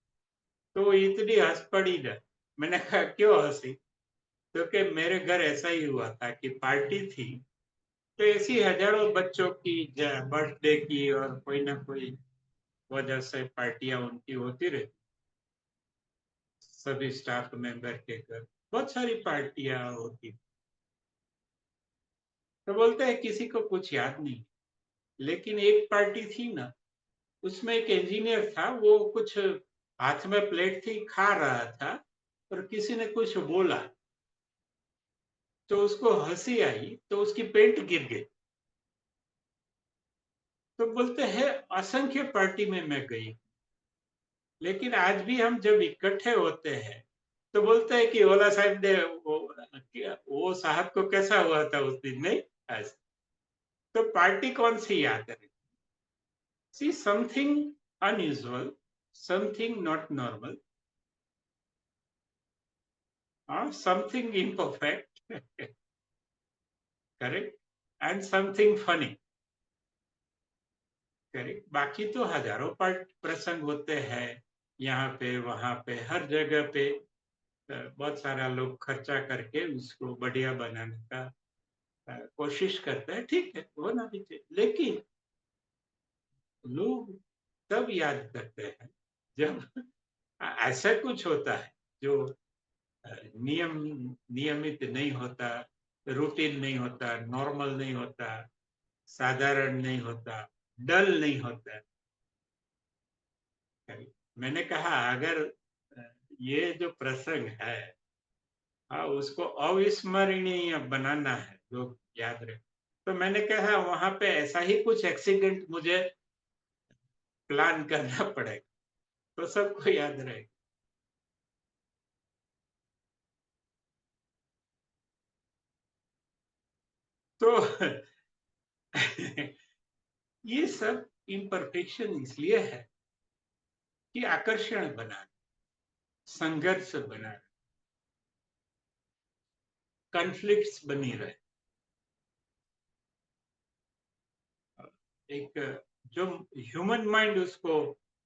तो इतनी हंस पड़ी ना। मैंने कहा क्यों हंसी? क्योंकि मेरे घर ऐसा ही हुआ था कि पार्टी थी, तो ऐसी हजारों बच्चों की बर्थडे की और कोई ना कोई वजह से पार्टियां उनकी होती रहती, सभी स्टाफ मेंबर के घर बहुत सारी पार्टियां होती। तो बोलते हैं किसी को कुछ याद नहीं, लेकिन एक पार्टी थी ना, उसमें एक इंजीनियर था, वो कुछ हाथ में प्लेट थी, खा रहा था और किसी ने कुछ बोला तो उसको हंसी आई तो उसकी पेंट गिर गई। तो बोलते हैं असंख्य पार्टी में मैं गई, लेकिन आज भी हम जब इकट्ठे होते हैं तो बोलते हैं कि ओला साहब ने वो साहब को कैसा हुआ था उस दिन, नहीं ऐसा। तो पार्टी कौन सी याद है? See something unusual, something not normal, something imperfect, correct, and something funny, correct. बाकी तो हजारों पार्ट प्रसंग होते हैं, यहाँ पे वहां पे हर जगह पे बहुत सारा लोग खर्चा करके उसको बढ़िया बनाने का कोशिश करते हैं, ठीक है होना भी चाहिए, लेकिन लोग तब याद करते हैं जब ऐसा कुछ होता है जो नियम नियमित नहीं होता, रूटीन नहीं होता, नॉर्मल नहीं होता, साधारण नहीं होता, डल नहीं होता। मैंने कहा अगर ये जो प्रसंग है, हाँ उसको अविस्मरणीय बनाना है, लोग याद रहे, तो मैंने कहा वहां पे ऐसा ही कुछ एक्सीडेंट मुझे प्लान करना पड़ेगा तो सबको याद रहेगा। तो ये सब इम्परफेक्शन इसलिए है कि आकर्षण बना, संघर्ष बना, कॉन्फ्लिक्ट्स बनी रहे। एक जो ह्यूमन माइंड उसको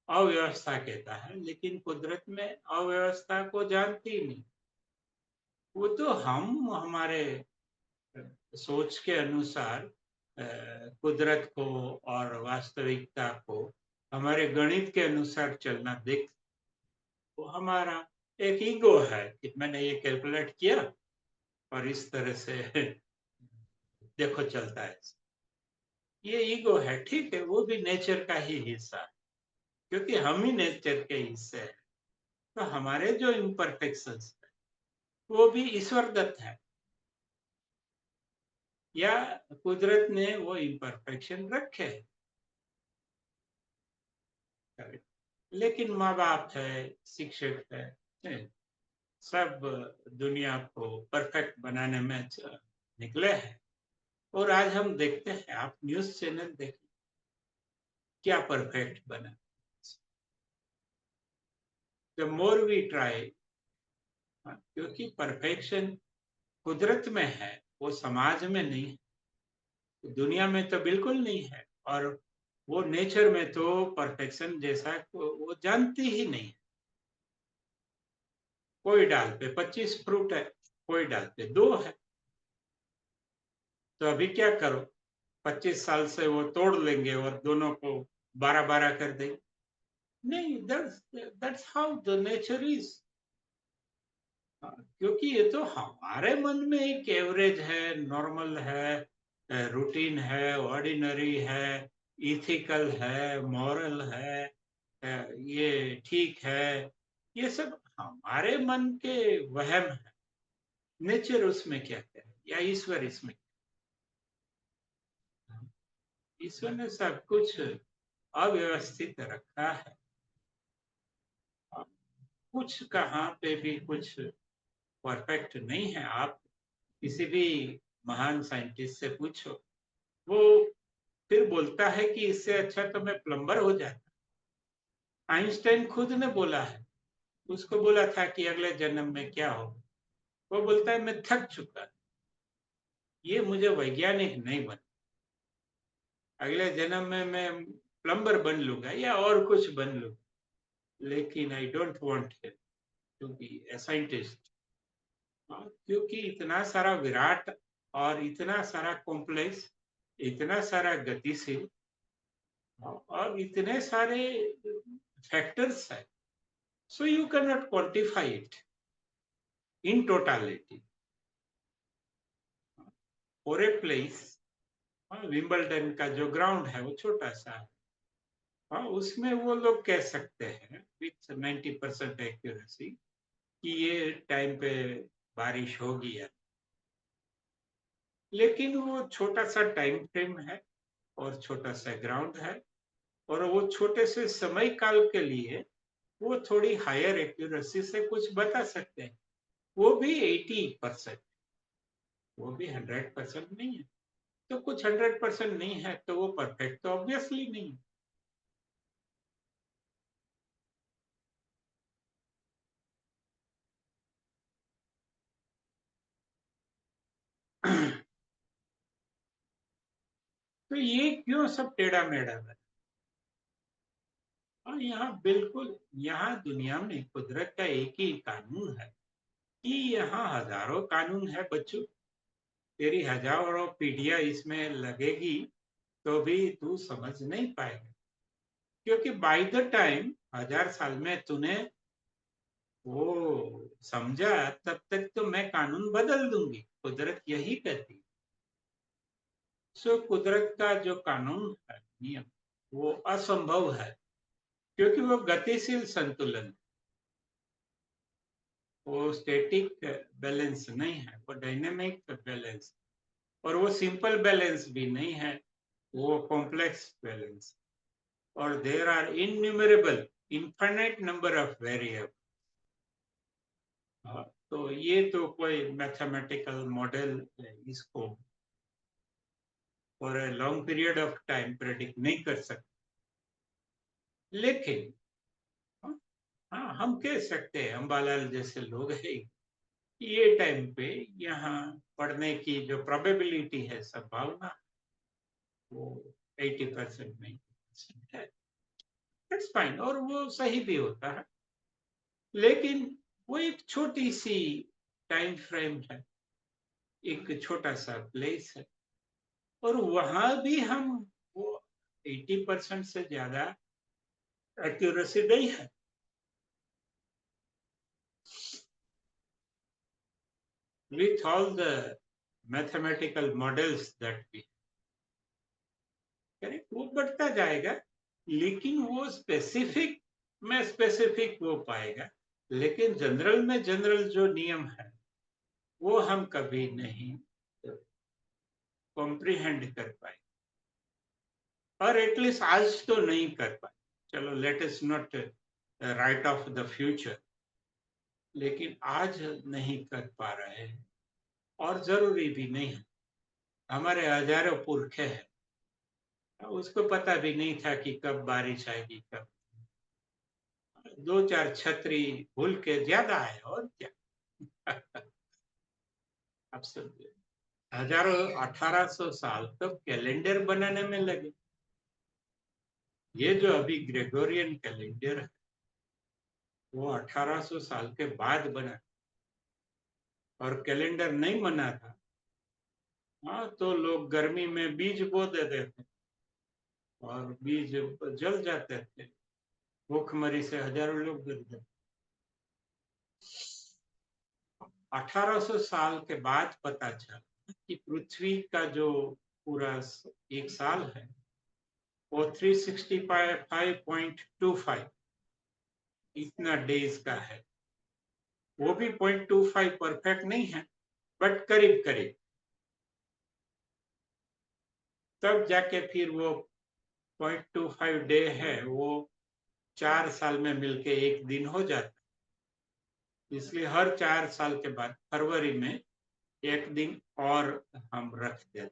अव्यवस्था कहता है, लेकिन कुदरत में अव्यवस्था को जानती ही नहीं। वो तो हम हमारे सोच के अनुसार कुदरत को और वास्तविकता को हमारे गणित के अनुसार चलना देख, वो हमारा एक ईगो है कि मैंने ये कैलकुलेट किया और इस तरह से देखो चलता है। ये ईगो है, ठीक है, वो भी नेचर का ही हिस्सा है, क्योंकि हम ही नेचर के हिस्से हैं। तो हमारे जो इम्परफेक्शंस है वो भी ईश्वरदत्त है, या कुदरत ने वो इम्परफेक्शन रखे हैं। लेकिन माँ बाप है, शिक्षक है, सब दुनिया को परफेक्ट बनाने में निकले हैं। और आज हम देखते हैं, आप न्यूज चैनल देखिए, क्या परफेक्ट बना। द मोर वी ट्राई, क्योंकि परफेक्शन कुदरत में है, वो समाज में नहीं है, दुनिया में तो बिल्कुल नहीं है। और वो नेचर में तो परफेक्शन जैसा वो जानती ही नहीं। कोई डाल पे 25 फ्रूट है, कोई डाल पे 2 है, तो अभी क्या करो, 25 साल से वो तोड़ लेंगे और दोनों को 12-12 कर देंगे। नहीं, that's how the nature is. क्योंकि ये तो हमारे मन में एक एवरेज है, नॉर्मल है, रूटीन है, ऑर्डिनरी है, इथिकल है, मॉरल है, ये ठीक है, ये सब हमारे मन के वहम है। नेचर उसमें क्या है, या ईश्वर इसमें? ईश्वर ने सब कुछ अव्यवस्थित रखा है। कुछ कहाँ पे भी कुछ परफेक्ट नहीं है। आप किसी भी महान साइंटिस्ट से पूछो, वो फिर बोलता है कि इससे अच्छा तो मैं प्लम्बर हो जाता। आइंस्टाइन खुद ने बोला है, उसको बोला था कि अगले जन्म में क्या हो, वो बोलता है मैं थक चुका, ये मुझे वैज्ञानिक नहीं बन, अगले जन्म में मैं प्लम्बर बन लूंगा या और कुछ बन लूंगा, लेकिन I don't want to be a scientist. क्योंकि इतना सारा विराट और इतना सारा कॉम्प्लेक्स, इतना सारा गतिशील और इतने सारे फैक्टर्स है, so you can not quantify it in totality. For a place, Wimbledon का जो ग्राउंड है वो छोटा सा है, हाँ, उसमें वो लोग कह सकते हैं विथ 90% एक्यूरेसी कि ये टाइम पे बारिश होगी या, लेकिन वो छोटा सा टाइम फ्रेम है और छोटा सा ग्राउंड है, और वो छोटे से समय काल के लिए वो थोड़ी हायर एक्यूरेसी से कुछ बता सकते हैं, वो भी 80%, वो भी 100% नहीं है। तो कुछ 100% नहीं है तो वो परफेक्ट तो ऑब्वियसली नहीं है। तो ये क्यों सब टेढ़ा मेढ़ा है? और यहाँ बिल्कुल, यहाँ दुनिया में कुदरत का एक ही कानून है कि यहाँ हजारों कानून है बच्चों, तेरी हजारों पीढ़ियां इसमें लगेगी तो भी तू समझ नहीं पाएगा, क्योंकि बाय द टाइम 1000 साल में तूने वो समझा, तब तक तो मैं कानून बदल दूंगी, कुदरत यही कहती है। सो कुदरत का जो कानून है, नियम, वो असंभव है, क्योंकि वो गतिशील संतुलन, वो स्टैटिक बैलेंस नहीं है, वो डायनेमिक बैलेंस, और वो सिंपल बैलेंस भी नहीं है, वो कॉम्प्लेक्स बैलेंस, और there are innumerable infinite number of variable. तो ये तो कोई मैथमेटिकल मॉडल इसको for a long period of time predict नहीं कर सकते। लेकिन हाँ, हाँ, हम कह सकते हैं, अम्बालाल जैसे लोग हैं, ये टाइम पे यहाँ पढ़ने की जो प्रोबेबिलिटी है, संभावना, वो 80% नहीं है। दैट्स फाइन, और वो सही भी होता है, लेकिन वो एक छोटी सी टाइम फ्रेम है, एक छोटा सा प्लेस है, और वहां भी हम वो 80% से ज्यादा एक्यूरेसी नहीं है। With all the mathematical models that we, correct, वो बढ़ता जाएगा, लेकिन वो स्पेसिफिक में स्पेसिफिक वो पाएगा, लेकिन जनरल में जनरल जो नियम है वो हम कभी नहीं कॉम्प्रिहेंड कर पाए, और एटलीस्ट आज तो नहीं कर पाए। चलो, let us not right of the future, लेकिन आज नहीं कर पा रहे हैं, और जरूरी भी नहीं है। हमारे हजारों पुरखे हैं, उसको पता भी नहीं था कि कब बारिश आएगी, कब। दो चार छतरी भूल के ज्यादा है, और क्या। आप समझे, हजारों 1800 साल तक कैलेंडर बनाने में लगे। ये जो अभी ग्रेगोरियन कैलेंडर है वो 1800 साल के बाद बना, और कैलेंडर नहीं बना था, हाँ, तो लोग गर्मी में बीज बो देते थे और बीज जल जाते थे, भूखमरी से हजारों लोग गिर गए। 1800 साल के बाद पता चला कि पृथ्वी का जो पूरा एक साल है वो 365.25 इतना डेज का है। वो भी 0.25 परफेक्ट नहीं है, बट करीब करीब। तब जाके फिर वो 0.25 डे है, वो 4 साल में मिलके एक दिन हो जाता है। इसलिए हर 4 साल के बाद फरवरी में एक दिन और हम रख देते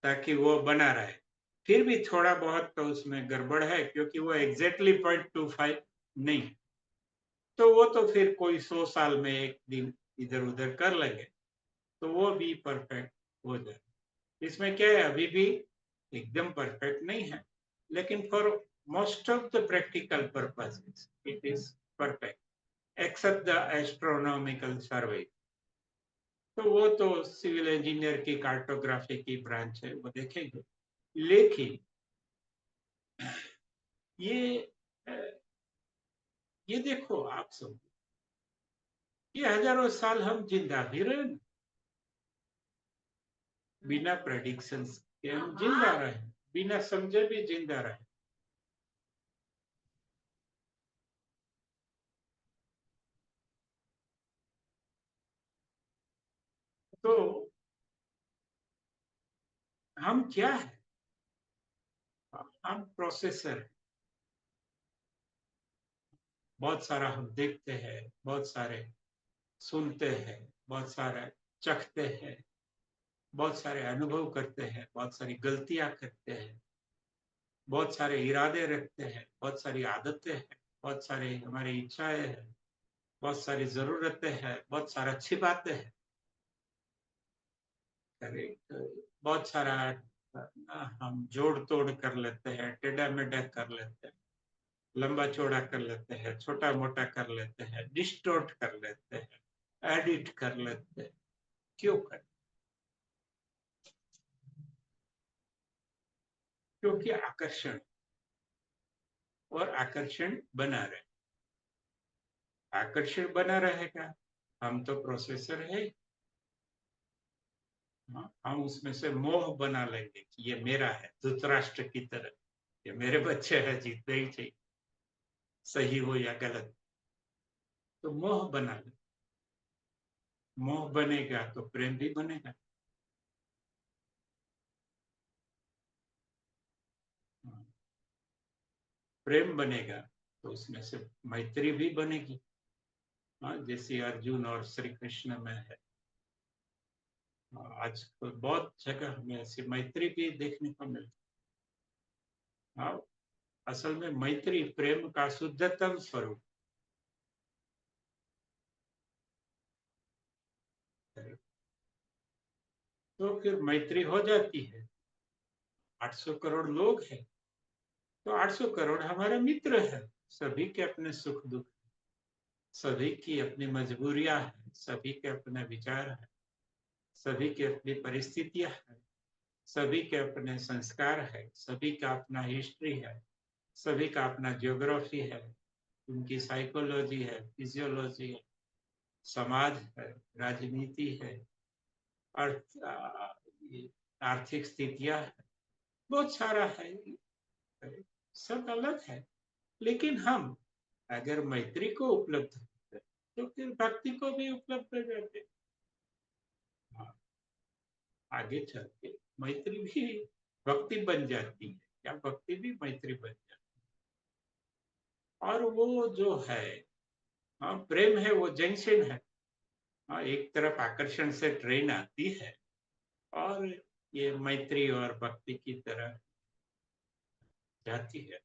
ताकि वो बना रहे। फिर भी थोड़ा बहुत तो उसमें गड़बड़ है, क्योंकि वो एग्जैक्टली 0.25 नहीं है, तो वो तो फिर कोई 100 साल में एक दिन इधर उधर कर लेंगे तो वो भी परफेक्ट हो जाए। इसमें क्या है, अभी भी एकदम परफेक्ट नहीं है, लेकिन for most of the practical purposes it is perfect except the astronomical survey. तो वो तो सिविल इंजीनियर की कार्टोग्राफी की ब्रांच है, वो देखेंगे। लेकिन ये ये देखो आप सब, ये हजारों साल हम जिंदा भी रहे, बिना प्रेडिक्शंस के हम जिंदा रहे, बिना समझे भी जिंदा रहे। तो हम क्या है, हम प्रोसेसर है। बहुत सारा हम देखते हैं, बहुत सारे सुनते हैं, बहुत सारे चखते हैं, बहुत सारे अनुभव करते हैं, बहुत सारी गलतियां करते हैं, बहुत सारे इरादे रखते हैं, बहुत सारी आदतें हैं, बहुत सारी हमारी इच्छाएं हैं, बहुत सारी जरूरतें हैं, बहुत सारा छिपाते हैं। बहुत सारा हम जोड़ तोड़ कर लेते हैं, टेढ़ा मेढ़ा कर लेते हैं, लंबा चौड़ा कर लेते हैं, छोटा मोटा कर लेते हैं, डिस्टोर्ट कर लेते हैं, एडिट कर लेते हैं। क्यों कर? क्योंकि आकर्षण, और आकर्षण बना रहे। आकर्षण बना रहेगा, हम तो प्रोसेसर है। हम उसमें से मोह बना लेंगे कि ये मेरा है, धृतराष्ट्र की तरह, ये मेरे बच्चे हैं, जीतने ही चाहिए, सही हो या गलत। तो मोह बना ले, मोह बनेगा तो प्रेम भी बनेगा। प्रेम बनेगा तो उसमें से मैत्री भी बनेगी, हाँ, जैसे अर्जुन और श्री कृष्ण में है। आज तो बहुत जगह हमें ऐसी मैत्री भी देखने को मिलती है। हाँ, असल में मैत्री प्रेम का शुद्धतम स्वरूप है। तो फिर मैत्री हो जाती है। 800 करोड़ लोग हैं, तो 800 करोड़ हमारे मित्र हैं। सभी के अपने सुख दुख, सभी की अपनी मजबूरियां हैं, सभी के अपने विचार हैं, सभी की अपनी परिस्थितियां हैं, सभी के अपने संस्कार है, सभी का अपना हिस्ट्री है, सभी का अपना जियोग्राफी है, उनकी साइकोलॉजी है, फिजियोलॉजी है, समाज है, राजनीति है, अर्थ, आर्थिक स्थितियां है, बहुत सारा है, सब अलग है, लेकिन हम अगर मैत्री को उपलब्ध होते हैं, तो फिर भक्ति को भी उपलब्ध हो जाते हैं। हाँ, आगे चल के मैत्री भी भक्ति बन जाती है, या भक्ति भी मैत्री बन जाती है। और वो जो है, हाँ, प्रेम है, वो जंक्शन है। हाँ, एक तरफ आकर्षण से ट्रेन आती है, और ये मैत्री और भक्ति की तरह जाती है।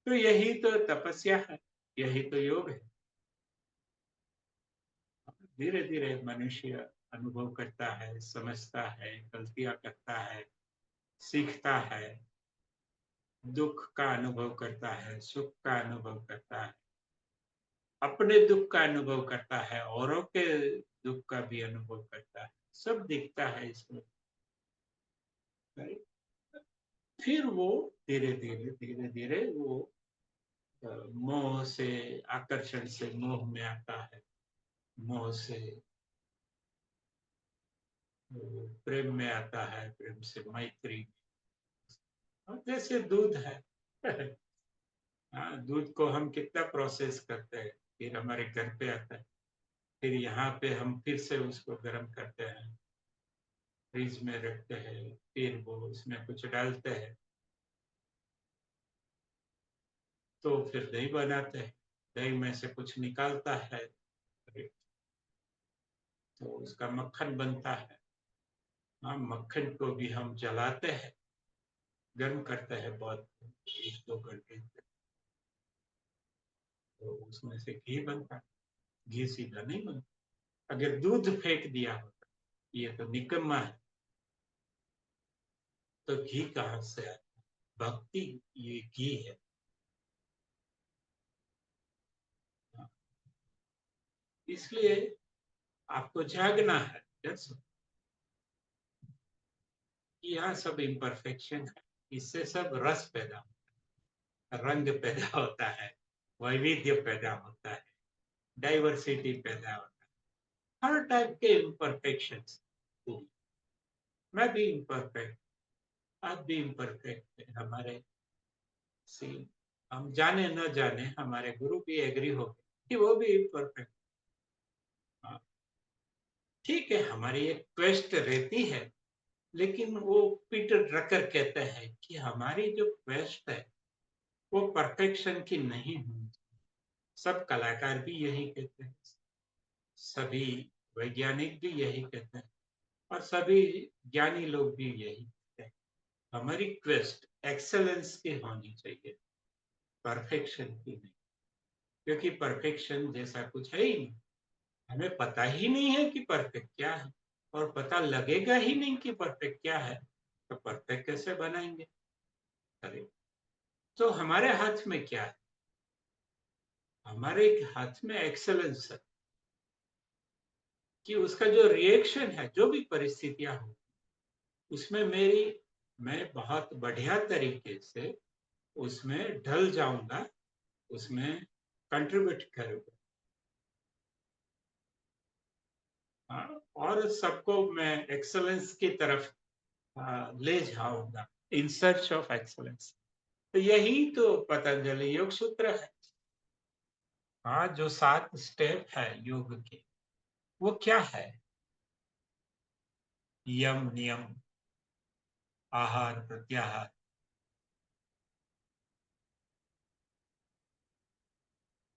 तो यही तो तपस्या है, यही तो योग है। धीरे धीरे मनुष्य अनुभव करता है, समझता है, गलतियां करता है, सीखता है, दुख का अनुभव करता है, सुख का अनुभव करता है, अपने दुख का अनुभव करता है, औरों के दुख का भी अनुभव करता है, सब दिखता है इसमें। फिर वो धीरे धीरे धीरे धीरे वो मोह से, आकर्षण से मोह में आता है, मोह से वो प्रेम में आता है, प्रेम से मैत्री। और जैसे दूध है हाँ, दूध को हम कितना प्रोसेस करते हैं, फिर हमारे घर पे आता है, फिर यहाँ पे हम फिर से उसको गर्म करते हैं, फ्रिज में रखते हैं, फिर वो उसमें कुछ डालते हैं, तो फिर दही बनाते हैं, दही में से कुछ निकालता है, तो उसका मक्खन बनता है। हाँ, मक्खन को भी हम जलाते हैं, गर्म करते हैं बहुत, 1-2 घंटे, तो उसमें से घी बनता है। घी सीधा नहीं बनता। अगर दूध फेंक दिया होता, ये तो निकम्मा है, तो घी कहाँ से आया? भक्ति, ये घी है। हाँ, इसलिए आपको जागना है। यहाँ सब इम्परफेक्शन है, इससे सब रस पैदा होता है, रंग पैदा होता है, वैविध्य पैदा होता है, डाइवर्सिटी पैदा होता है, हर टाइप के इम्परफेक्शन। मैं भी इम्परफेक्ट, आप भी इम्परफेक्ट है, हमारे सी हम जाने न जाने हमारे गुरु भी एग्री हो गए कि वो भी इम्परफेक्ट। हाँ, ठीक है, हमारी एक क्वेस्ट रहती है, लेकिन वो पीटर ड्रकर कहते हैं कि हमारी जो क्वेस्ट है वो परफेक्शन की नहीं होनी। सब कलाकार भी यही कहते हैं, सभी वैज्ञानिक भी यही कहते हैं, और सभी ज्ञानी लोग भी यही कहते हैं। हमारी क्वेस्ट एक्सेलेंस की होनी चाहिए, परफेक्शन की नहीं। क्योंकि परफेक्शन जैसा कुछ है ही नहीं, हमें पता ही नहीं है कि परफेक्ट क्या है, और पता लगेगा ही नहीं कि परफेक्ट क्या है, तो परफेक्ट कैसे बनाएंगे? अरे, तो हमारे हाथ में क्या है? हमारे हाथ में एक्सेलेंस है, कि उसका जो रिएक्शन है, जो भी परिस्थितियां हो, उसमें मैं बहुत बढ़िया तरीके से उसमें ढल जाऊंगा, उसमें कंट्रीब्यूट करूंगा। हाँ, और सबको मैं एक्सेलेंस की तरफ ले जाऊंगा, इन सर्च ऑफ एक्सेलेंस। तो यही तो पतंजलि योग सूत्र है। हाँ, जो 7 स्टेप है योग के, वो क्या है? यम, नियम, आहार, प्रत्याहार,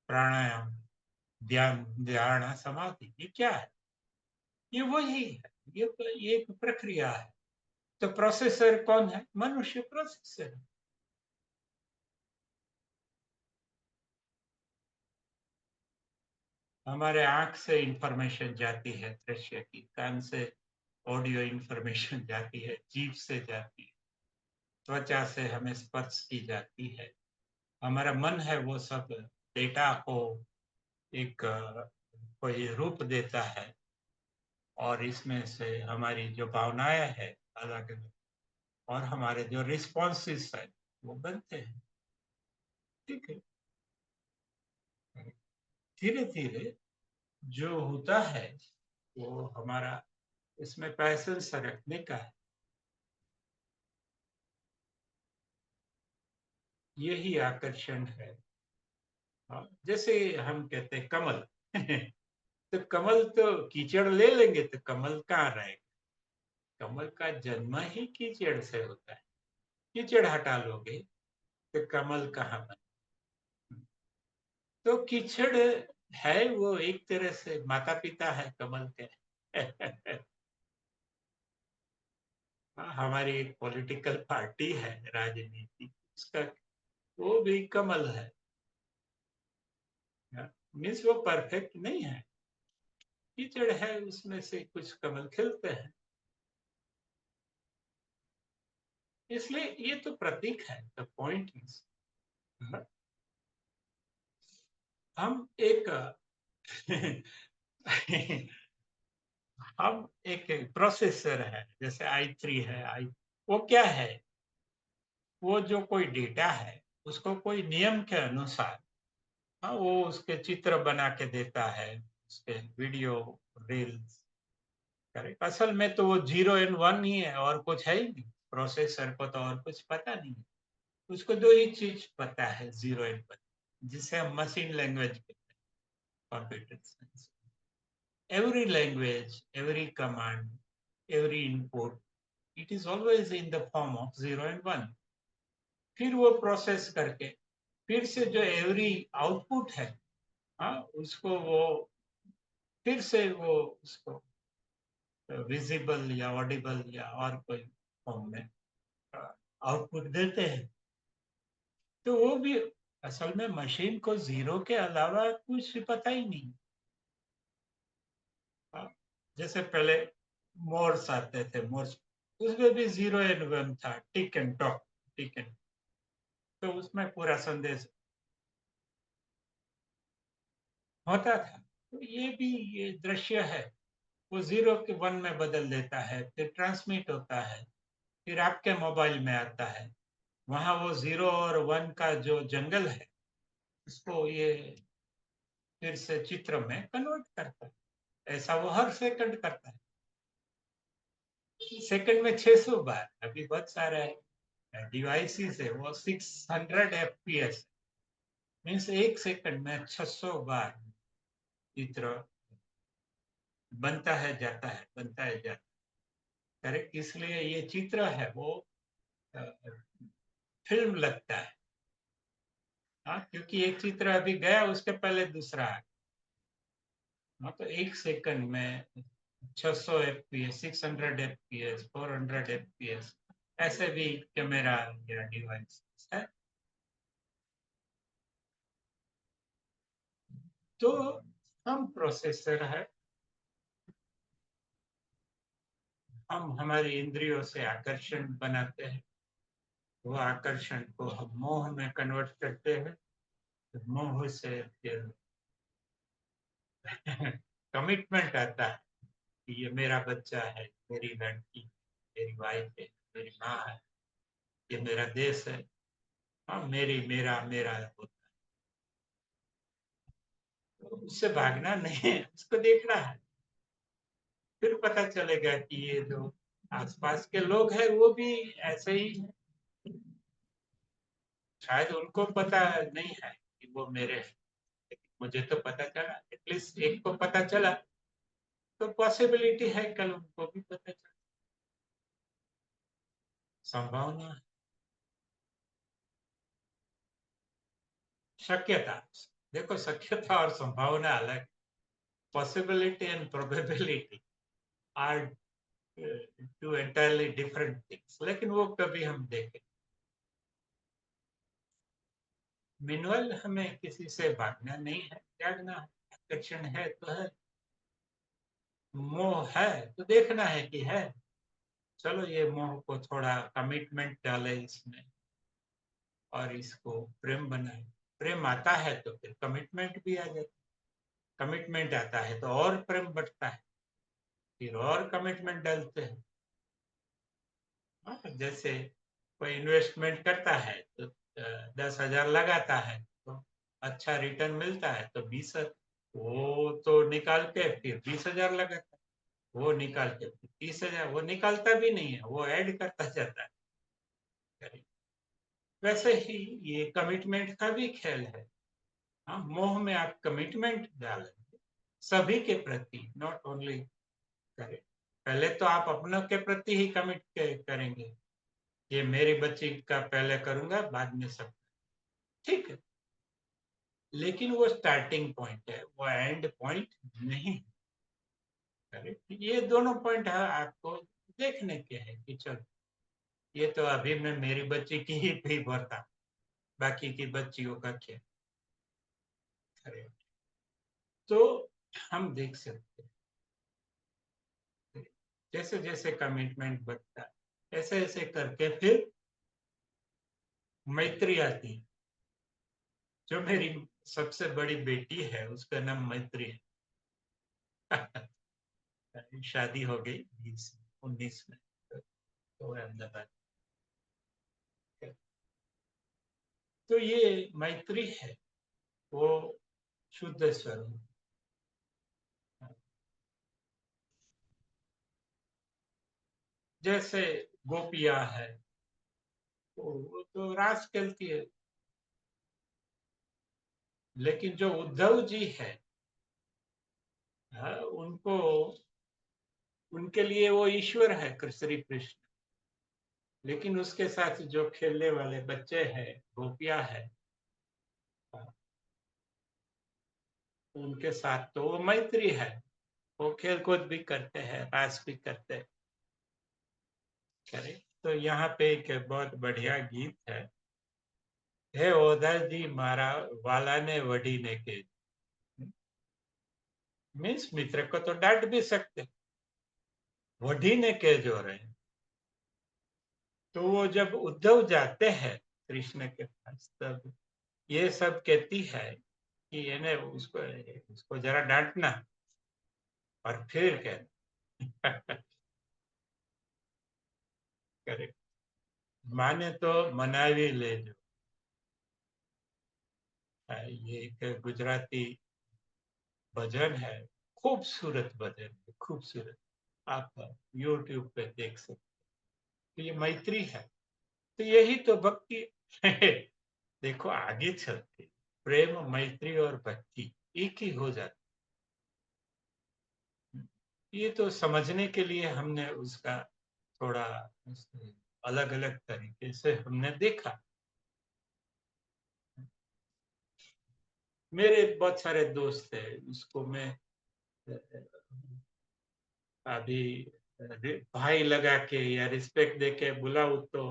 प्राणायाम, ध्यान, धारणा, समाधि, ये क्या है? ये वही है, ये एक प्रक्रिया है। तो प्रोसेसर कौन है? मनुष्य प्रोसेसर है। हमारे आंख से इंफॉर्मेशन जाती है दृश्य की, कान से ऑडियो इंफॉर्मेशन जाती है, जीभ से जाती है, त्वचा से हमें स्पर्श की जाती है। हमारा मन है, वो सब डेटा को एक कोई रूप देता है, और इसमें से हमारी जो भावनाएं है अलग अलग, और हमारे जो रिस्पॉन्सेस है वो बनते हैं। ठीक है, धीरे धीरे जो होता है वो हमारा इसमें पैशन से रखने का है। यही आकर्षण है। जैसे हम कहते हैं कमल तो कमल तो कीचड़ ले लेंगे तो कमल कहाँ रहेगा। कमल का जन्म ही कीचड़ से होता है। कीचड़ हटा लोगे तो कमल कहाँ बने। तो कीचड़ है वो एक तरह से माता पिता है कमल के हमारी एक पॉलिटिकल पार्टी है, राजनीति, उसका वो भी कमल है। मीन्स वो परफेक्ट नहीं है, कीचड़ है, उसमें से कुछ कमल खिलते हैं। इसलिए ये तो प्रतीक है। द पॉइंट इज हम एक हम एक प्रोसेसर है, जैसे i3 है, आई वो क्या है, वो जो कोई डेटा है उसको कोई नियम के अनुसार, वो उसके चित्र बना के देता है, उसके वीडियो, रील्स। करेक्ट, असल में तो वो 0 और 1 ही है, और कुछ है ही नहीं। प्रोसेसर को तो और कुछ पता नहीं है, उसको दो ही चीज पता है, 0 और 1, जिसे हम मशीन लैंग्वेज कहते हैं, computer science. Every language, every command, every input, it is always in the form of 0 और 1। फिर वो प्रोसेस करके फिर से जो एवरी आउटपुट है, उसको वो फिर से वो उसको विजिबल या ऑडिबल या और कोई फॉर्म में आउटपुट देते हैं। तो वो भी असल में मशीन को जीरो के अलावा कुछ पता ही नहीं। जैसे पहले मोर्स आते थे, मोर्स, उसमें भी 0 और 1 था, tick and talk, tick and, तो उसमें पूरा संदेश होता था। तो ये भी ये दृश्य है, वो 0 के 1 में बदल देता है, फिर ट्रांसमिट होता है, फिर आपके मोबाइल में आता है। वहां वो 0 और 1 का जो जंगल है, उसको ये फिर से चित्र में कन्वर्ट करता है। ऐसा वो हर सेकंड करता है, सेकंड में 600 बार। अभी बहुत सारे डिवाइसेस है, वो 600 FPS, मीन्स एक सेकंड में 600 बार चित्र बनता है, जाता है, बनता है, जाता है। करेक्ट, इसलिए ये चित्र है वो फिल्म लगता है। क्योंकि एक चित्र अभी गया, उसके पहले दूसरा है। तो एक सेकंड में 600 FPS, 600 FPS, 400 FPS, ऐसे भी कैमरा या डिवाइस है। तो हम प्रोसेसर है, हम हमारी इंद्रियों से आकर्षण बनाते हैं, वो आकर्षण को हम मोह में कन्वर्ट करते हैं, मोह से फिर कमिटमेंट आता है कि ये मेरा बच्चा है, मेरी लड़की, मेरी वाइफ है, मेरी माँ है, ये मेरा देश है। मेरी, मेरा, मेरा होता है। तो उससे भागना नहीं है, उसको देखना है। फिर पता चलेगा कि ये जो आसपास के लोग हैं वो भी ऐसे ही हैं। शायद उनको पता नहीं है कि वो मेरे हैं, लेकिन मुझे तो पता चला, एटलीस्ट एक को पता चला, तो पॉसिबिलिटी है कल उनको भी पता चला, संभावना, शक्यता। देखो, शक्यता और संभावना अलग। Possibility and probability are two entirely different things, लेकिन वो कभी हम देखें। मीनवाइल हमें किसी से भागना नहीं है, त्यागना है। आकर्षण है तो है, मोह है तो देखना है कि है। चलो ये मोह को थोड़ा कमिटमेंट डाले इसमें, और इसको प्रेम बनाए। प्रेम आता है तो फिर कमिटमेंट भी आ जाता है, कमिटमेंट आता है तो और प्रेम बढ़ता है, फिर और कमिटमेंट डालते हैं। जैसे कोई इन्वेस्टमेंट करता है तो 10,000 लगाता है, तो अच्छा रिटर्न मिलता है तो 20, वो तो निकाल के फिर 20,000 लगाता है, वो निकाल के फिर 30,000, वो निकालता भी नहीं है, वो ऐड करता जाता है। वैसे ही ये कमिटमेंट का भी खेल है। हाँ, मोह में आप कमिटमेंट डालेंगे सभी के प्रति, नॉट ओनली करें। पहले तो आप अपनों के प्रति ही कमिट करेंगे, ये मेरी बच्ची का पहले करूंगा, बाद में सब। ठीक है, लेकिन वो स्टार्टिंग पॉइंट है, वो एंड पॉइंट नहीं। करेक्ट, ये दोनों पॉइंट है आपको देखने के हैं कि चलो ये तो अभी मैं मेरी बच्ची की ही भरता, बाकी की बच्चियों का क्या। करेक्ट, तो हम देख सकते हैं जैसे जैसे कमिटमेंट बढ़ता है ऐसे ऐसे करके फिर मैत्री आती है। जो मेरी सबसे बड़ी बेटी है उसका नाम मैत्री है। शादी हो गई 2019 में, तो अहमदाबाद। तो ये मैत्री है, वो शुद्ध स्वरूप। जैसे गोपियां है, वो तो रास खेलती है, लेकिन जो उद्धव जी है, उनको, उनके लिए वो ईश्वर है श्री कृष्ण। लेकिन उसके साथ जो खेलने वाले बच्चे हैं, गोपियां है, उनके साथ तो वो मैत्री है, वो खेल कूद भी करते हैं, रास भी करते हैं। करे तो यहाँ पे एक बहुत बढ़िया गीत है, हे ओधर जी मारा वाला ने वडी ने के। मीन्स मित्र को तो डांट भी सकते, वडी ने के जो रहे। तो वो जब उद्धव जाते हैं कृष्ण के पास, तब ये सब कहती है कि इन्हें उसको उसको जरा डांटना, और फिर कहना। करेक्ट, माने तो मनावी ले जो। ये एक गुजराती भजन है, खूबसूरत भजन है, खूबसूरत। आप यूट्यूब पे देख सकते। तो ये मैत्री है, तो यही तो भक्ति है। देखो आगे चलते प्रेम मैत्री और भक्ति एक ही हो जाती। ये तो समझने के लिए हमने उसका थोड़ा अलग अलग तरीके से हमने देखा। मेरे बहुत सारे दोस्त हैं, उसको मैं अभी भाई लगा के या रिस्पेक्ट दे के बुलाऊं तो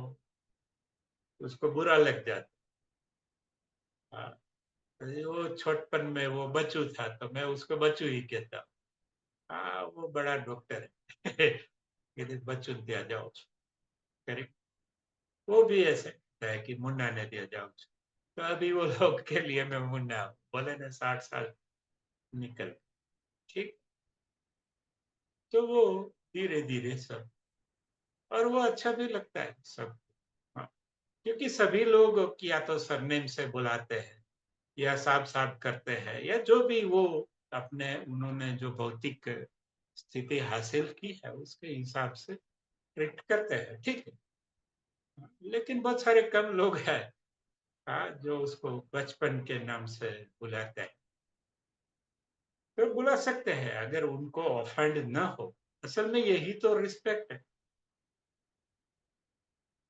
उसको बुरा लग जाता। हाँ, वो छोटपन में वो बच्चू था तो मैं उसको बच्चू ही कहता हूँ। हाँ, वो बड़ा डॉक्टर है। कहते बच्चू दिया जाओ। करेक्ट, वो भी ऐसे कहता है कि मुन्ना ने दिया जाओ। तो अभी वो लोग के लिए मैं मुन्ना हूँ, बोले ना 60 साल निकल। ठीक, तो वो धीरे धीरे सब, और वो अच्छा भी लगता है सब। हाँ, क्योंकि सभी लोग या तो सरनेम से बुलाते हैं या साफ साफ करते हैं, या जो भी वो अपने उन्होंने जो भौतिक स्थिति हासिल की है उसके हिसाब से ट्रीट करते हैं। ठीक है, लेकिन बहुत सारे कम लोग हैं, जो उसको बचपन के नाम से बुलाते हैं। तो बुला सकते हैं अगर उनको ऑफेंड ना हो। असल में यही तो रिस्पेक्ट है,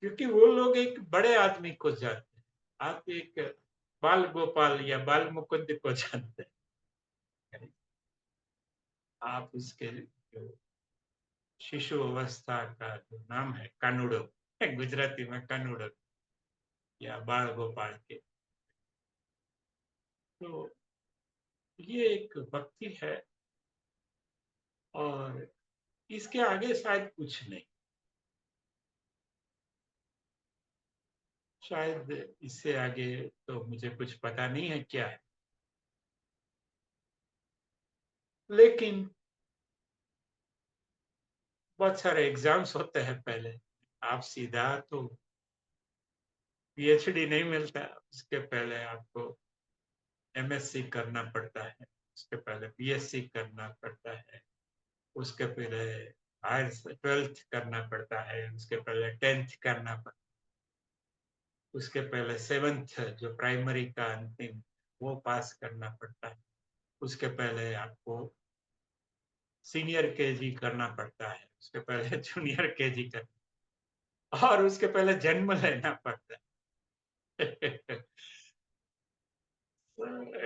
क्योंकि वो लोग एक बड़े आदमी को जानते हैं, आप एक बाल गोपाल या बाल मुकुंद को जानते हैं। आप उसके जो शिशु अवस्था का जो नाम है कानूड़ो, गुजराती में कानूड़ो या बाल गोपाल के, तो ये एक भक्ति है, और इसके आगे शायद कुछ नहीं, शायद इससे आगे तो मुझे कुछ पता नहीं है क्या है। लेकिन बहुत सारे एग्जाम्स होते हैं पहले, आप सीधा तो पीएचडी नहीं मिलता, उसके पहले आपको एमएससी करना पड़ता है, उसके पहले बीएससी करना पड़ता है, उसके पहले हायर 12th करना पड़ता है, उसके पहले 10th करना पड़ता उसके पहले 7th जो प्राइमरी का अंतिम वो पास करना पड़ता है। उसके पहले आपको सीनियर केजी करना पड़ता है, उसके पहले जूनियर केजी करना और उसके पहले जन्म लेना पड़ता है।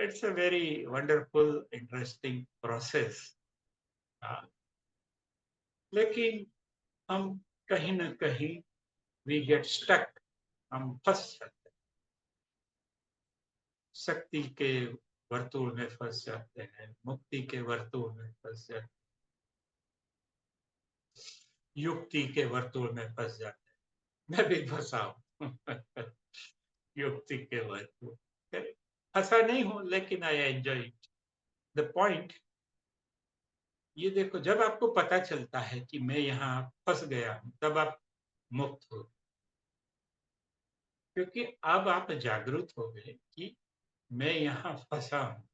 It's a very wonderful interesting process. लेकिन हम कहीं न कहीं वी गेट स्टक, हम फँस जाते हैं। शक्ति के वर्तुल में फँस जाते हैं, मुक्ति के वर्तुल में फँस जाते हैं, युक्ति के वर्तुल में फँस जाते हैं। मैं भी फँसा हूँ। युक्ति के वर्तुल। फँसा नहीं हूँ लेकिन I enjoy it. The point ये देखो, जब आपको पता चलता है कि मैं यहाँ फँस गया हूँ, तब आप मुक्त हो। क्योंकि अब आप जागरूक हो गए कि मैं यहाँ फँसा हूँ।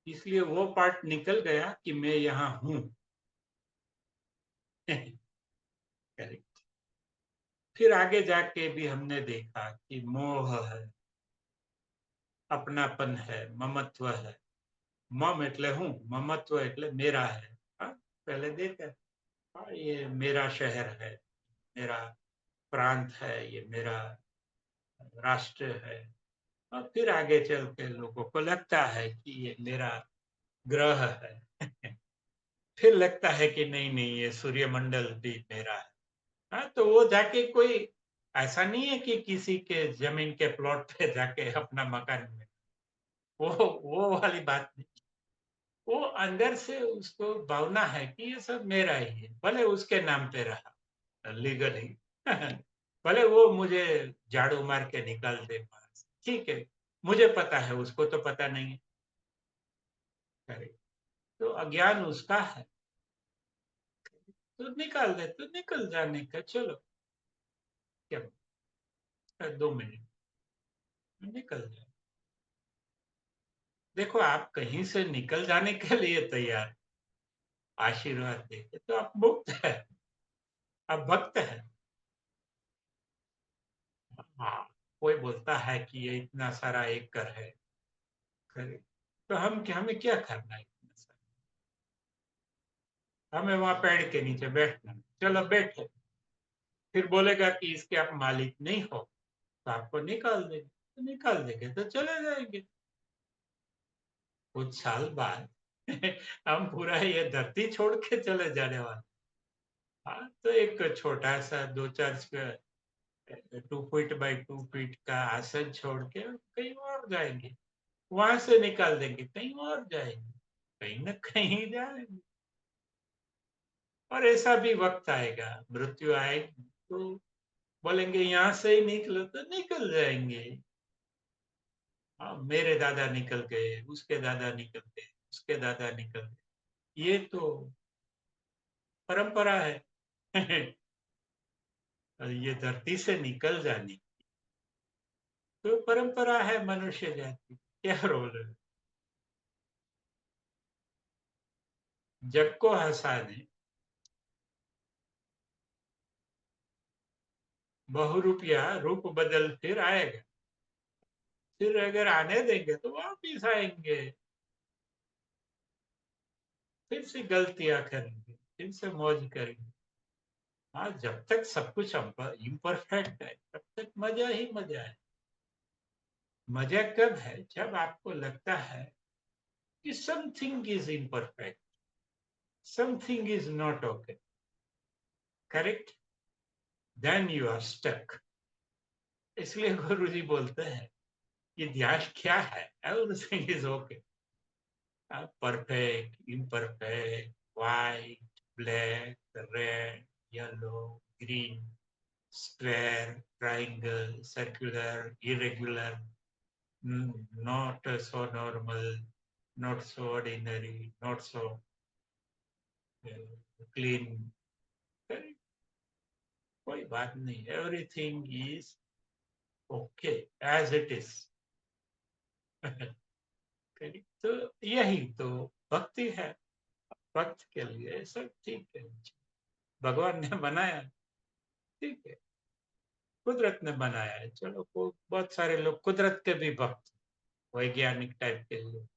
इसलिए वो पार्ट निकल गया कि मैं यहाँ हूँ। करेक्ट। फिर आगे जाके भी हमने देखा कि मोह है, अपनापन है, ममत्व है। मम એટલે હું, ममत्व એટલે मेरा है। हाँ, पहले देखा। हाँ, ये मेरा शहर है, मेरा प्रांत है, ये मेरा राष्ट्र है। और फिर आगे चल के लोगों को लगता है कि ये मेरा ग्रह है। फिर लगता है कि नहीं नहीं, ये सूर्यमंडल भी मेरा है। हाँ, तो वो जाके कोई ऐसा नहीं है कि किसी के जमीन के प्लॉट पे जाके अपना मकान में, वो वाली बात नहीं। वो अंदर से उसको भावना है कि ये सब मेरा ही है, भले उसके नाम पे रहा लीगली। भले वो मुझे झाड़ू मार के निकाल दे वहां से, ठीक है। मुझे पता है, उसको तो पता नहीं है। करेक्ट। तो अज्ञान उसका है, तो निकाल दे, तो निकल जाने का, चलो क्या 2 मिनट में निकल जाए। देखो, आप कहीं से निकल जाने के लिए तैयार, आशीर्वाद देके तो आप मुक्त है, आप भक्त है। हाँ, कोई बोलता है कि ये इतना सारा एकड़ है, करे तो हमें क्या करना है इतना सारा? हमें वहां पेड़ के नीचे बैठना, चलो बैठे। फिर बोलेगा कि इसके आप मालिक नहीं हो, तो आपको निकाल देंगे, तो निकाल देंगे तो चले जाएंगे। कुछ साल बाद हम पूरा ये धरती छोड़ के चले जाने वाले। हाँ, तो एक छोटा सा 2 फीट बाई 2 फीट का आसन छोड़ के कहीं और जाएंगे, वहां से निकाल देंगे, कहीं और जाएंगे, कहीं ना कहीं जाएंगे। और ऐसा भी वक्त आएगा, मृत्यु आएगी तो बोलेंगे यहाँ से ही निकलो, तो निकल जाएंगे। हाँ, मेरे दादा निकल गए, उसके दादा निकल गए, उसके दादा निकल गए, ये तो परंपरा है। और ये धरती से निकल जाने तो परंपरा है मनुष्य जाति, क्या रोल है? जग को हंसाने बहुरूपिया रूप बदल फिर आएगा। फिर अगर आने देंगे तो वापिस आएंगे, फिर से गलतियां करेंगे, फिर से मौज करेंगे। हाँ, जब तक सब कुछ इम्परफेक्ट है तब तक मजा ही मजा है। मजा कब है? जब आपको लगता है कि something is imperfect, something is not okay, correct, then you are stuck. इसलिए गुरु जी बोलते हैं कि ध्यान क्या है, everything is okay. Perfect, imperfect, white, black, red, yellow, green, square, triangle, circular, irregular, not so normal, not so ordinary, not so clean. कोई बात नहीं, everything is okay as it is. तो यही तो भक्ति है। भक्त के लिए सब ठीक है, भगवान ने बनाया, ठीक है। कुदरत ने बनाया है। चलो, बहुत सारे लोग कुदरत के भी भक्त, वैज्ञानिक टाइप के लोग,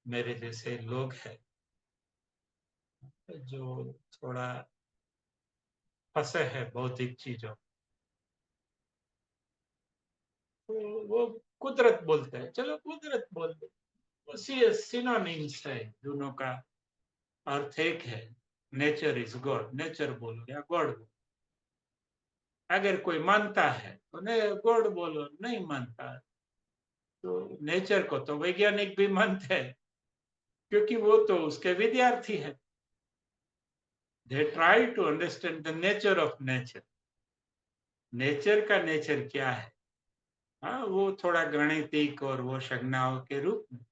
मेरे जैसे लोग हैं जो थोड़ा फंसे हैं भौतिक चीजों, तो वो कुदरत बोलते हैं। चलो, कुदरत बोलते, सिनोनिम्स है दोनों का, अर्थ एक है। नेचर इज गॉड, नेचर बोलो या गॉड बोलो। अगर कोई मानता है तो गॉड बोलो, नहीं मानता तो नेचर को तो वैज्ञानिक भी मानते हैं, क्योंकि वो तो उसके विद्यार्थी है। They try to understand the nature of nature. Nature का नेचर क्या है, हाँ, वो थोड़ा गणितिक और वो संज्ञाओं के रूप में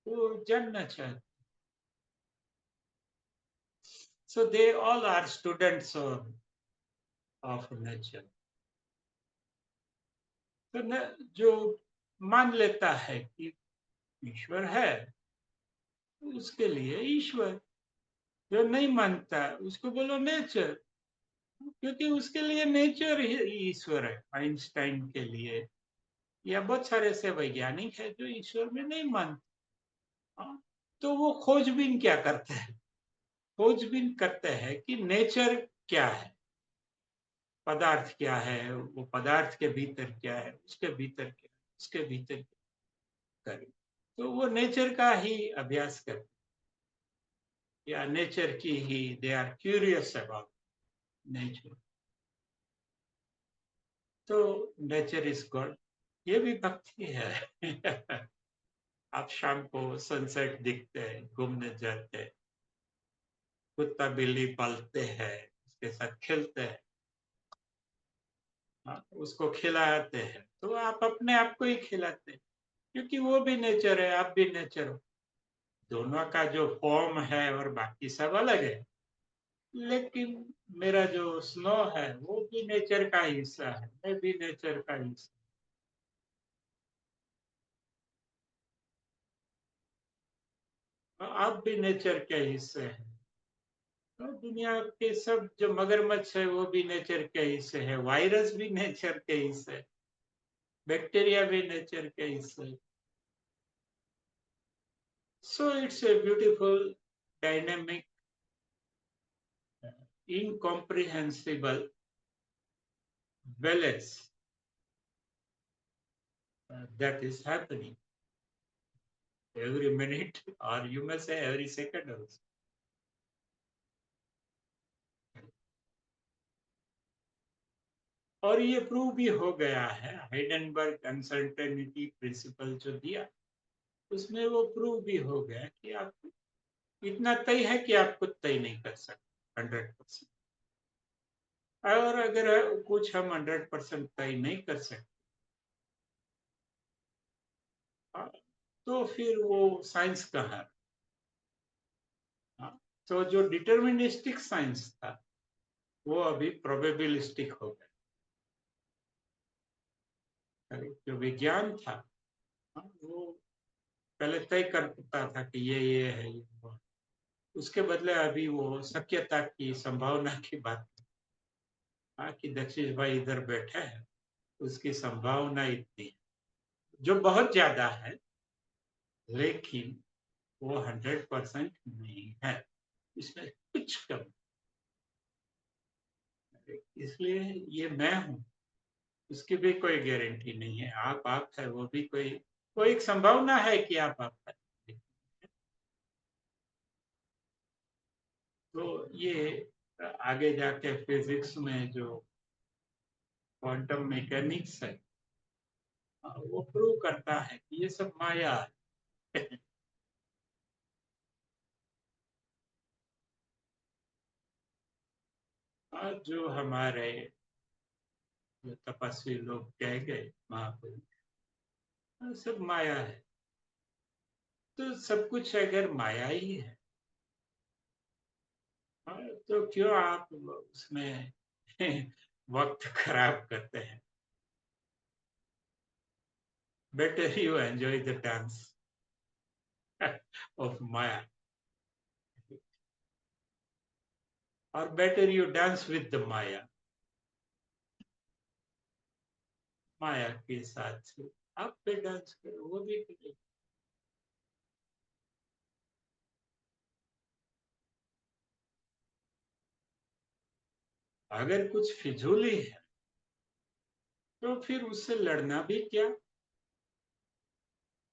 वो जानना चाहते। So they all are students of nature. तो जो मान लेता है कि ईश्वर है, उसके लिए ईश्वर। जो नहीं मानता उसको बोलो नेचर, क्योंकि उसके लिए नेचर ही ईश्वर है। आइंस्टाइन के लिए या बहुत सारे ऐसे वैज्ञानिक है जो ईश्वर में नहीं मानते। हाँ, तो वो खोजबीन क्या करते हैं, खोजबीन करते हैं कि नेचर क्या है, पदार्थ क्या है, वो पदार्थ के भीतर क्या है, उसके भीतर क्या है, उसके भीतर क्या करें। तो वो नेचर का ही अभ्यास करते, या नेचर की ही they are curious about nature. तो नेचर इज गॉड, ये भी भक्ति है। आप शाम को सनसेट दिखते हैं, घूमने जाते हैं, कुत्ता बिल्ली पालते हैं, उसके साथ खेलते हैं, हाँ, उसको खिलाते हैं, तो आप अपने आप को ही खिलाते हैं, क्योंकि वो भी नेचर है, आप भी नेचर हो। दोनों का जो फॉर्म है और बाकी सब अलग है, लेकिन मेरा जो स्नो है वो भी नेचर का हिस्सा है, मैं भी नेचर का हिस्सा। आप भी नेचर के हिस्से हैं। तो दुनिया के सब जो मगरमच्छ है वो भी नेचर के हिस्से है, वायरस भी नेचर के हिस्से है, बैक्टीरिया भी नेचर के हिस्से है। So it's a beautiful, dynamic, incomprehensible balance that is happening every minute, or you may say every second also. और ये प्रूव भी हो गया है, हाइडेनबर्ग अनसर्टेनिटी प्रिंसिपल जो दिया, उसमें वो प्रूव भी हो गया कि आप इतना तय है कि आप खुद तय नहीं कर सकते 100%। और अगर कुछ हम 100% तय नहीं कर सकते, हाँ, तो फिर वो साइंस कहाँ। हाँ, तो जो डिटर्मिनिस्टिक साइंस था वो अभी प्रोबेबिलिस्टिक हो गया। जो विज्ञान था, हाँ, वो पहले तय करता था कि ये है, ये वो। उसके बदले अभी वो शक्यता की संभावना की बात, हाँ, कि दक्षिश भाई इधर बैठे हैं, उसकी संभावना इतनी है, जो बहुत ज्यादा है, लेकिन वो 100% नहीं है, इसमें कुछ कम। इसलिए ये मैं हूँ, उसकी भी कोई गारंटी नहीं है। आप है, वो भी कोई एक संभावना है कि आप है। तो ये आगे जाके फिजिक्स में जो क्वांटम मैकेनिक्स है, वो प्रूव करता है कि ये सब माया है। और जो हमारे जो तपस्वी लोग कह गए महापुरुष, सब माया है। तो सब कुछ अगर माया ही है, तो क्यों आप उसमें वक्त खराब करते हैं। Better you enjoy the dance of maya, और better you dance with the maya. माया के साथ आप भी डांस करो, वो भी करेगी। अगर कुछ फिजूली है तो फिर उससे लड़ना भी क्या,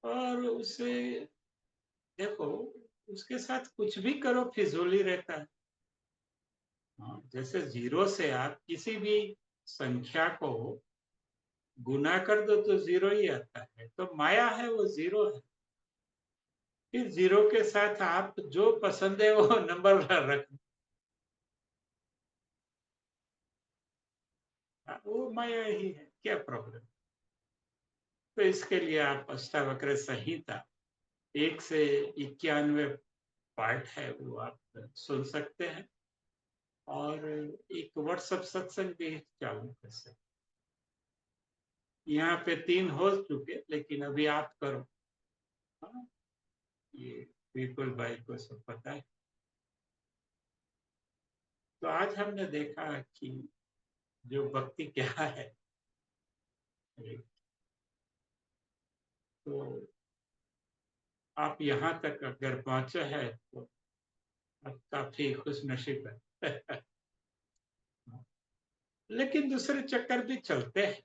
और उसे देखो, उसके साथ कुछ भी करो फिजूल ही रहता है। हाँ, जैसे जीरो से आप किसी भी संख्या को गुना कर दो तो जीरो ही आता है, तो माया है वो जीरो है। फिर जीरो के साथ आप जो पसंद है वो नंबर रख, वो माया ही है, क्या प्रॉब्लम। तो इसके लिए आप अष्टावक्र संहिता 1 से 91 पार्ट है, वो आप सुन सकते हैं, और एक व्हाट्सएप सत्संग भी चालू कर सकते। यहाँ पे 3 हो चुके, लेकिन अभी आप करो। हाँ, ये विपुल भाई को सब पता है। तो आज हमने देखा कि जो भक्ति क्या है, तो आप यहाँ तक अगर पहुंचे हैं तो आप काफी खुश नसीब है। लेकिन दूसरे चक्कर भी चलते हैं,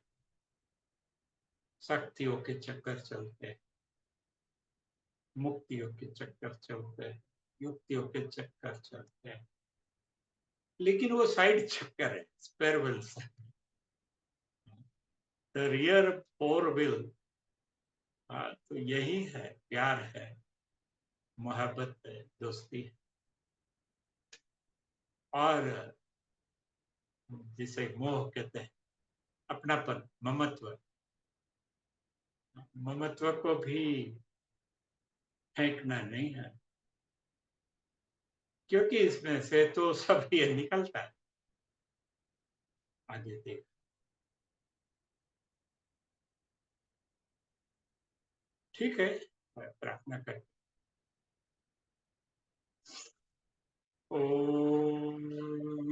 शक्तियों के चक्कर चलते हैं, मुक्तियों के चक्कर चलते हैं, युक्तियों के चक्कर चलते हैं, लेकिन वो साइड चक्कर है, spare wheels. The rear four wheel, हाँ, तो यही है, प्यार है, मोहब्बत है, दोस्ती है, और जिसे मोह कहते हैं, अपनापन, ममत्व। ममत्व को भी फेंकना नहीं है, क्योंकि इसमें से तो सब ये निकलता है। आगे देख, ठीक है, प्रार्थना कर। ओम